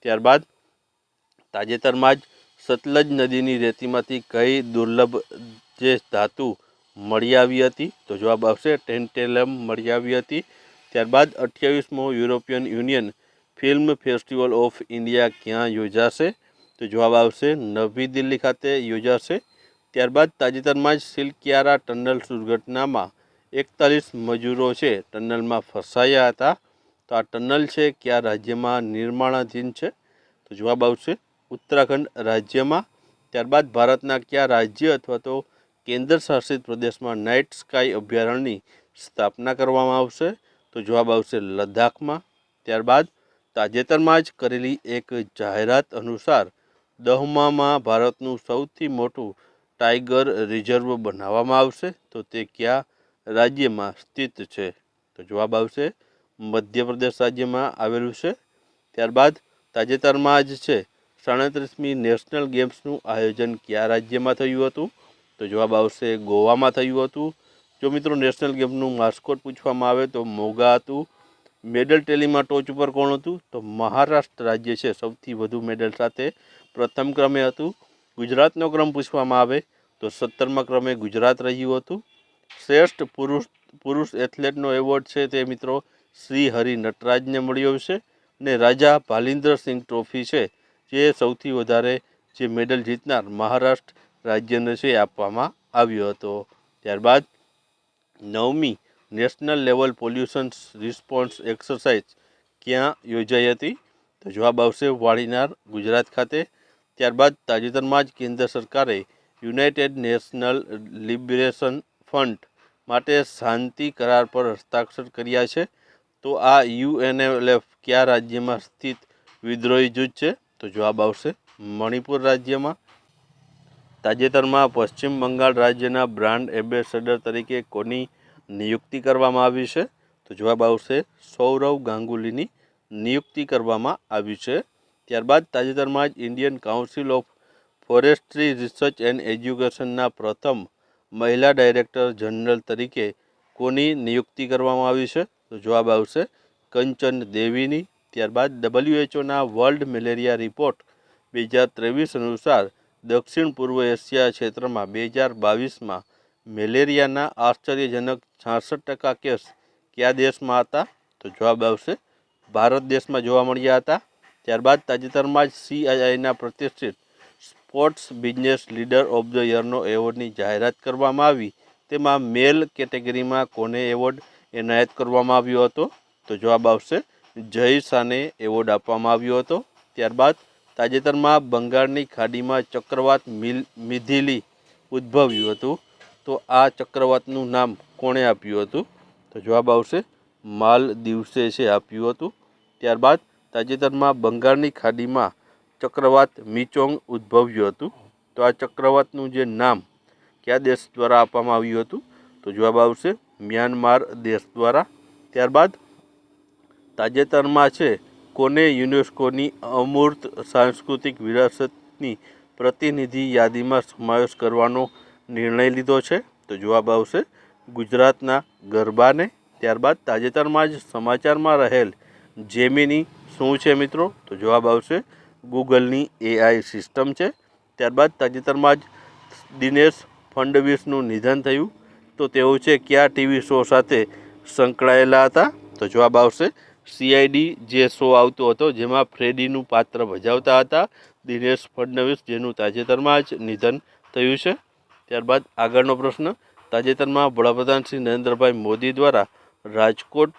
ત્યારબાદ તાજેતરમાં જ સતલજ નદીની રેતીમાંથી કઈ દુર્લભ જે ધાતુ મળી આવી હતી? તો જવાબ આવશે ટેન્ટેલમ મળી આવી હતી. ત્યારબાદ 28મો European union film festival of India ક્યાં યોજાશે? તો જવાબ આવશે નવી દિલ્હી ખાતે યોજાશે. ત્યારબાદ તાજેતરમાં જ સિલકિયારા ટનલ દુર્ઘટનામાં 41 મજૂરો છે ટનલમાં ફસાયા હતા. તો આ ટનલ છે કયા રાજ્યમાં નિર્માણાધીન છે? તો જવાબ આવશે ઉત્તરાખંડ રાજ્યમાં. ત્યારબાદ ભારતના કયા રાજ્ય અથવા તો કેન્દ્ર શાસિત પ્રદેશમાં નાઇટ સ્કાય અભયારણ્યની સ્થાપના કરવામાં આવશે? તો જવાબ આવશે લદ્દાખમાં. ત્યારબાદ તાજેતરમાં જ કરેલી એક જાહેરાત અનુસાર દહમામાં ભારતનું સૌથી મોટું ટાઈગર રિઝર્વ બનાવવામાં આવશે. તો તે કયા રાજ્યમાં સ્થિત છે? તો જવાબ આવશે મધ્યપ્રદેશ રાજ્યમાં આવેલું છે. ત્યારબાદ તાજેતરમાં જ છે 37મી નેશનલ ગેમ્સનું આયોજન કયા રાજ્યમાં થયું હતું? તો જવાબ આવશે ગોવામાં થયું હતું. જો મિત્રો નેશનલ ગેમનું માસ્કોટ પૂછવામાં આવે તો મોગા હતું. મેડલ ટેલીમાં ટોચ ઉપર કોણ હતું? તો મહારાષ્ટ્ર રાજ્ય છે સૌથી વધુ મેડલ સાથે પ્રથમ ક્રમે હતું. ગુજરાતનો ક્રમ પૂછવામાં આવે તો 17મા ક્રમે ગુજરાત રહ્યું હતું. શ્રેષ્ઠ પુરુષ એથ્લેટનો એવોર્ડ છે તે મિત્રો શ્રી હરિ નટરાજને મળ્યો છે. અને રાજા ભાલિન્દ્રસિંહ ટ્રોફી છે જે સૌથી વધારે જે મેડલ જીતનાર મહારાષ્ટ્ર રાજ્યને છે આપવામાં આવ્યો હતો. ત્યારબાદ 9મી national level pollution response exercise ક્યાં યોજાઈ હતી? તો જવાબ આવશે વાડીનાર ગુજરાત ખાતે. ત્યારબાદ તાજેતરમાં જ કેન્દ્ર સરકારે યુનાઇટેડ નેશનલ લિબરેશન ફ્રન્ટ માટે શાંતિ કરાર પર હસ્તાક્ષર કર્યા છે. તો આ યુએનએલએફ કયા રાજ્યમાં સ્થિત વિદ્રોહી જૂથ છે? તો જવાબ આવશે મણિપુર રાજ્યમાં. તાજેતરમાં પશ્ચિમ બંગાળ રાજ્યના બ્રાન્ડ એમ્બેસેડર તરીકે કોની નિયુક્તિ કરવામાં આવી છે? તો જવાબ આવશે સૌરવ ગાંગુલીની નિયુક્તિ કરવામાં આવી છે. ત્યારબાદ તાજેતરમાં જ Indian council of forestry research and એજ્યુકેશનના પ્રથમ મહિલા ડાયરેક્ટર જનરલ તરીકે કોની નિયુક્તિ કરવામાં આવી છે? તો જવાબ આવશે કંચન દેવીની. ત્યારબાદ WHOના વર્લ્ડ મેલેરિયા રિપોર્ટ 2023 અનુસાર દક્ષિણ પૂર્વ એશિયા ક્ષેત્રમાં 2022માં મેલેરિયાના આશ્ચર્યજનક 66% કેસ કયા દેશમાં હતા? તો જવાબ આવશે ભારત દેશમાં જોવા મળ્યા હતા. ત્યારબાદ તાજેતરમાં જ CIIના પ્રતિષ્ઠિત sports business leader of the યરનો એવોર્ડની જાહેરાત કરવામાં આવી. તેમાં મેલ કેટેગરીમાં કોને એવોર્ડ એનાયત કરવામાં આવ્યો હતો? તો જવાબ આવશે જય શાહને એવોર્ડ આપવામાં આવ્યો હતો. ત્યારબાદ તાજેતરમાં બંગાળની ખાડીમાં ચક્રવાત મિથિલી ઉદ્ભવ્યું હતું. તો આ ચક્રવાતનું નામ કોણે આપ્યું હતું? તો જવાબ આવશે માલદીવ્સે છે આપ્યું હતું. ત્યારબાદ તાજેતરમાં બંગાળની ખાડીમાં ચક્રવાત મિચોંગ ઉદ્ભવ્યું હતું. તો આ ચક્રવાતનું જે નામ કયા દેશ દ્વારા આપવામાં આવ્યું હતું? તો જવાબ આવશે મ્યાનમાર દેશ દ્વારા. ત્યારબાદ તાજેતરમાં છે કોને યુનેસ્કોની અમૂર્ત સાંસ્કૃતિક વિરાસતની પ્રતિનિધિ યાદીમાં સમાવેશ કરવાનો નિર્ણય લીધો છે? તો જવાબ આવશે ગુજરાતના ગરબાને. ત્યારબાદ તાજેતરમાં જ સમાચારમાં રહેલ જેમિની શું છે મિત્રો? તો જવાબ આવશે ગૂગલની AI સિસ્ટમ છે. ત્યારબાદ તાજેતરમાં જ દિનેશ ફડણવીસનું નિધન થયું. તો તેઓ છે કયા ટીવી શો સાથે સંકળાયેલા હતા? તો જવાબ આવશે CID જે શો આવતો હતો જેમાં ફ્રેડીનું પાત્ર ભજવતા હતા દિનેશ ફડણવીસ, જેનું તાજેતરમાં જ નિધન થયું છે. ત્યારબાદ આગળનો પ્રશ્ન, તાજેતરમાં વડાપ્રધાન શ્રી નરેન્દ્રભાઈ મોદી દ્વારા રાજકોટ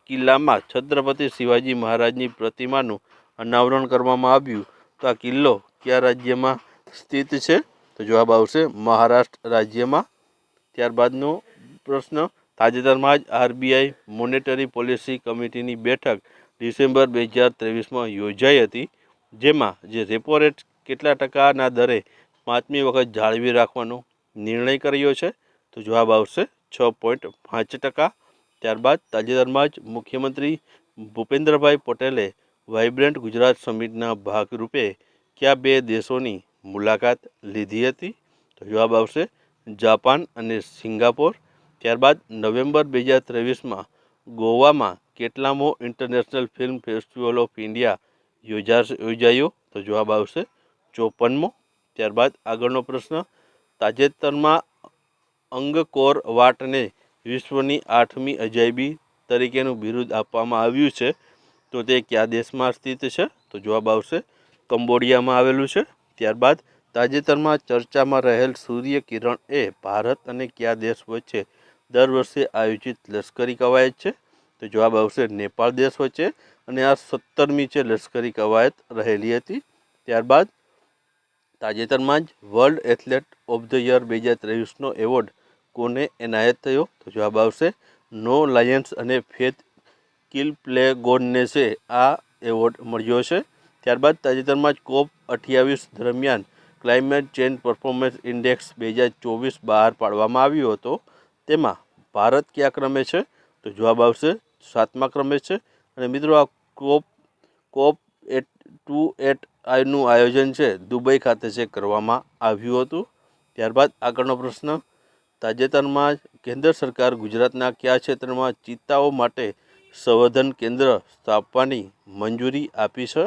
કિલ્લામાં છત્રપતિ શિવાજી મહારાજની પ્રતિમાનું અનાવરણ કરવામાં આવ્યું. તો આ કિલ્લો કયા રાજ્યમાં સ્થિત છે? તો જવાબ આવશે મહારાષ્ટ્ર રાજ્યમાં. ત્યારબાદનો પ્રશ્ન, તાજેતરમાં જ RBI મોનેટરી પોલિસી કમિટીની બેઠક ડિસેમ્બર 2023માં યોજાઈ હતી. જેમાં જે રેપો રેટ કેટલા ટકાના દરે 5મી વખત જાળવી રાખવાનો નિર્ણય કર્યો છે? તો જવાબ આવશે 6.5%. ત્યારબાદ તાજેતરમાં જ મુખ્યમંત્રી ભૂપેન્દ્રભાઈ પટેલે વાઇબ્રન્ટ ગુજરાત સમિટના ભાગરૂપે કયા 2 દેશોની મુલાકાત લીધી હતી? તો જવાબ આવશે જાપાન અને સિંગાપોર. ત્યારબાદ નવેમ્બર 2023માં ગોવામાં કેટલામો international film festival of India યોજાયો? તો જવાબ આવશે 54મો. ત્યારબાદ આગળનો પ્રશ્ન, તાજેતરમાં અંગકોર વાટને વિશ્વની 8મી અજાયબી તરીકેનું બિરુદ આપવામાં આવ્યું છે. તો તે કયા દેશમાં સ્થિત છે? તો જવાબ આવશે કંબોડિયામાં આવેલું છે. ત્યારબાદ તાજેતરમાં ચર્ચામાં રહેલ સૂર્ય કિરણ એ ભારત અને કયા દેશ વચ્ચે દર વર્ષે આયોજિત લશ્કરી કવાયત છે? તો જવાબ આવશે નેપાળ દેશ વચ્ચે, અને આ 17મી છે લશ્કરી કવાયત રહેલી હતી. ત્યારબાદ તાજેતરમાં જ world athlete of the year 2023નો એવોર્ડ કોને એનાયત થયો? તો જવાબ આવશે નો લાયન્સ અને ફેથ કિલપ્લેગોનને છે આ એવોર્ડ મળ્યો છે. ત્યારબાદ તાજેતરમાં જ COP28 દરમિયાન ક્લાઇમેટ ચેન્જ પરફોર્મન્સ ઇન્ડેક્સ 2024 બહાર પાડવામાં આવ્યો હતો. તેમાં ભારત કયા ક્રમે છે? તો જવાબ આવશે 7મા ક્રમે છે. અને મિત્રો આ COP28નું આયોજન છે દુબઈ ખાતે છે કરવામાં આવ્યું હતું. ત્યારબાદ આગળનો પ્રશ્ન, તાજેતરમાં જ કેન્દ્ર સરકાર ગુજરાતના કયા ક્ષેત્રમાં ચિત્તાઓ માટે સંવર્ધન કેન્દ્ર સ્થાપવાની મંજૂરી આપી છે?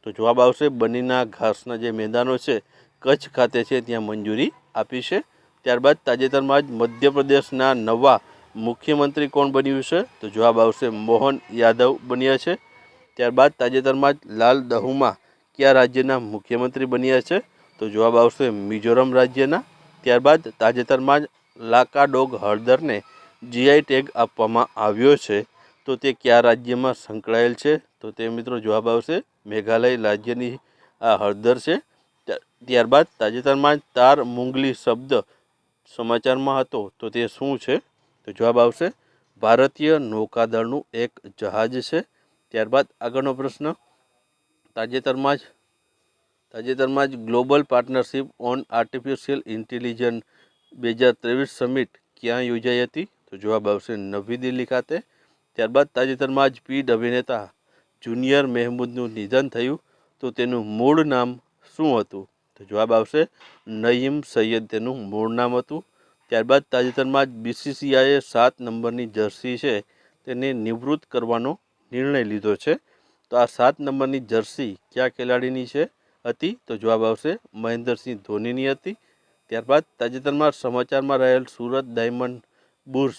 તો જવાબ આવશે બનીના ઘાસના જે મેદાનો છે કચ્છ ખાતે છે ત્યાં મંજૂરી આપી છે. ત્યારબાદ તાજેતરમાં જ મધ્યપ્રદેશના નવા મુખ્યમંત્રી કોણ બન્યું છે? તો જવાબ આવશે મોહન યાદવ બન્યા છે. ત્યારબાદ તાજેતરમાં જ લાલ દહુમાં કયા રાજ્યના મુખ્યમંત્રી બન્યા છે? તો જવાબ આવશે મિઝોરમ રાજ્યના. ત્યારબાદ તાજેતરમાં જ લાકાડોગ હળદરને GI ટેગ આપવામાં આવ્યો છે. તો તે કયા રાજ્યમાં સંકળાયેલ છે? તો તે મિત્રો જવાબ આવશે મેઘાલય રાજ્યની આ હળદર છે. ત્યારબાદ તાજેતરમાં જ તાર મુંગલી શબ્દ સમાચારમાં હતો. તો તે શું છે? તો જવાબ આવશે ભારતીય નૌકાદળનું એક જહાજ છે. ત્યારબાદ આગળનો પ્રશ્ન, તાજેતરમાં જ global partnership on artificial intelligence 2023 summit ક્યાં યોજાઈ હતી? તો જવાબ આવશે નવી દિલ્હી ખાતે. ત્યારબાદ તાજેતરમાં જ પીઢ અભિનેતા જુનિયર મહેમૂદનું નિધન થયું. તો તેનું મૂળ નામ શું હતું? તો જવાબ આવશે નઈમ સૈયદ તેનું મૂળ નામ હતું. ત્યારબાદ તાજેતરમાં જ BCCIએ 7 નંબરની જર્સી છે તેને નિવૃત્ત કરવાનો નિર્ણય લીધો છે. તો આ 7 નંબરની જર્સી કયા ખેલાડીની હતી? તો જવાબ આવશે મહેન્દ્રસિંહ ધોનીની હતી. ત્યારબાદ તાજેતરમાં સમાચારમાં રહેલ સુરત ડાયમંડ બુર્સ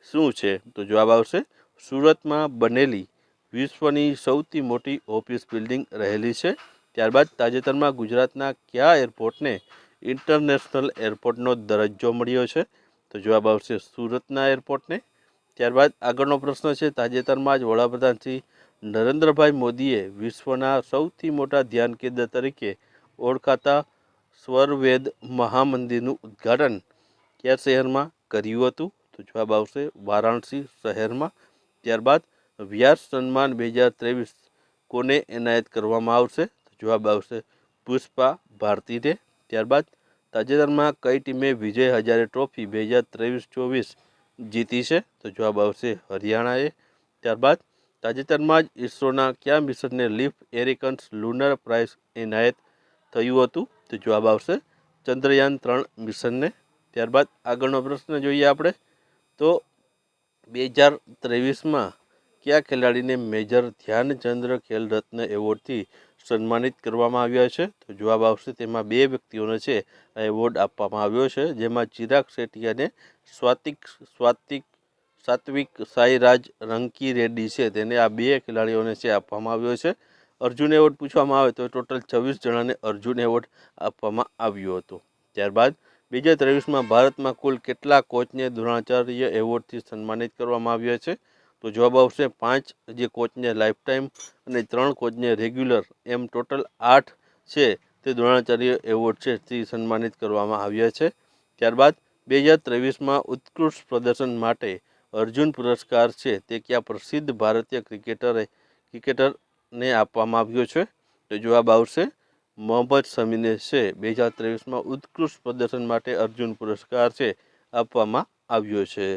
શું છે? તો જવાબ આવશે સુરતમાં બનેલી વિશ્વની સૌથી મોટી ઓફિસ બિલ્ડિંગ રહેલી છે. ત્યારબાદ તાજેતરમાં ગુજરાતના કયા એરપોર્ટને ઇન્ટરનેશનલ એરપોર્ટનો દરજ્જો મળ્યો છે? તો જવાબ આવશે સુરતના એરપોર્ટને. ત્યારબાદ આગળનો પ્રશ્ન છે, તાજેતરમાં જ વડાપ્રધાન શ્રી નરેન્દ્રભાઈ મોદીએ વિશ્વના સૌથી મોટા ધ્યાન કેન્દ્ર તરીકે ઓળખાતા સ્વરવેદ મહામંદિરનું ઉદ્ઘાટન કયા શહેરમાં કર્યું હતું? તો જવાબ આવશે વારાણસી શહેરમાં. ત્યારબાદ વ્યાસ સન્માન 2023 કોને એનાયત કરવામાં આવશે? તો જવાબ આવશે પુષ્પા ભારતીને. ત્યારબાદ તાજેતરમાં કઈ ટીમે વિજય હજારે ટ્રોફી 2023-24 જીતી છે? તો જવાબ આવશે હરિયાણાએ. ત્યારબાદ તાજેતરમાં જ ઇસરોના કયા મિશનને લીફ એરિકન્સ લુનર પ્રાઇઝ એનાયત થયું હતું? તો જવાબ આવશે ચંદ્રયાન-3 મિશનને. ત્યારબાદ આગળનો પ્રશ્ન જોઈએ આપણે તો 2023માં કયા ખેલાડીને મેજર ધ્યાનચંદ્ર ખેલ રત્ન એવોર્ડથી સન્માનિત કરવામાં આવ્યા છે? તો જવાબ આવશે તેમાં 2 વ્યક્તિઓને છે આ એવોર્ડ આપવામાં આવ્યો છે, જેમાં ચિરાગ શેટ્ટી અને સાત્વિક સાઈરાજ રંકી રેડ્ડી છે, તેને આ 2 ખેલાડીઓને છે આપવામાં આવ્યો છે. અર્જુન એવોર્ડ પૂછવામાં આવે તો ટોટલ 26 જણાને અર્જુન એવોર્ડ આપવામાં આવ્યો હતો. ત્યારબાદ 2023માં ભારતમાં કુલ કેટલા કોચને દ્રોણાચાર્ય એવોર્ડથી સન્માનિત કરવામાં આવ્યા છે? તો જવાબ આવશે 5 જે કોચને લાઈફ ટાઈમ અને 3 કોચને રેગ્યુલર, એમ ટોટલ 8 છે તે દ્રોણાચાર્ય એવોર્ડ છે થી સન્માનિત કરવામાં આવ્યા છે. ત્યારબાદ 2023માં ઉત્કૃષ્ટ પ્રદર્શન માટે અર્જુન પુરસ્કાર છે તે કયા પ્રસિદ્ધ ભારતીય ક્રિકેટરને આપવામાં આવ્યો છે? તો જવાબ આવશે મોહમ્મદ શમીને છે 2023માં ઉત્કૃષ્ટ પ્રદર્શન માટે અર્જુન પુરસ્કાર છે આપવામાં આવ્યો છે.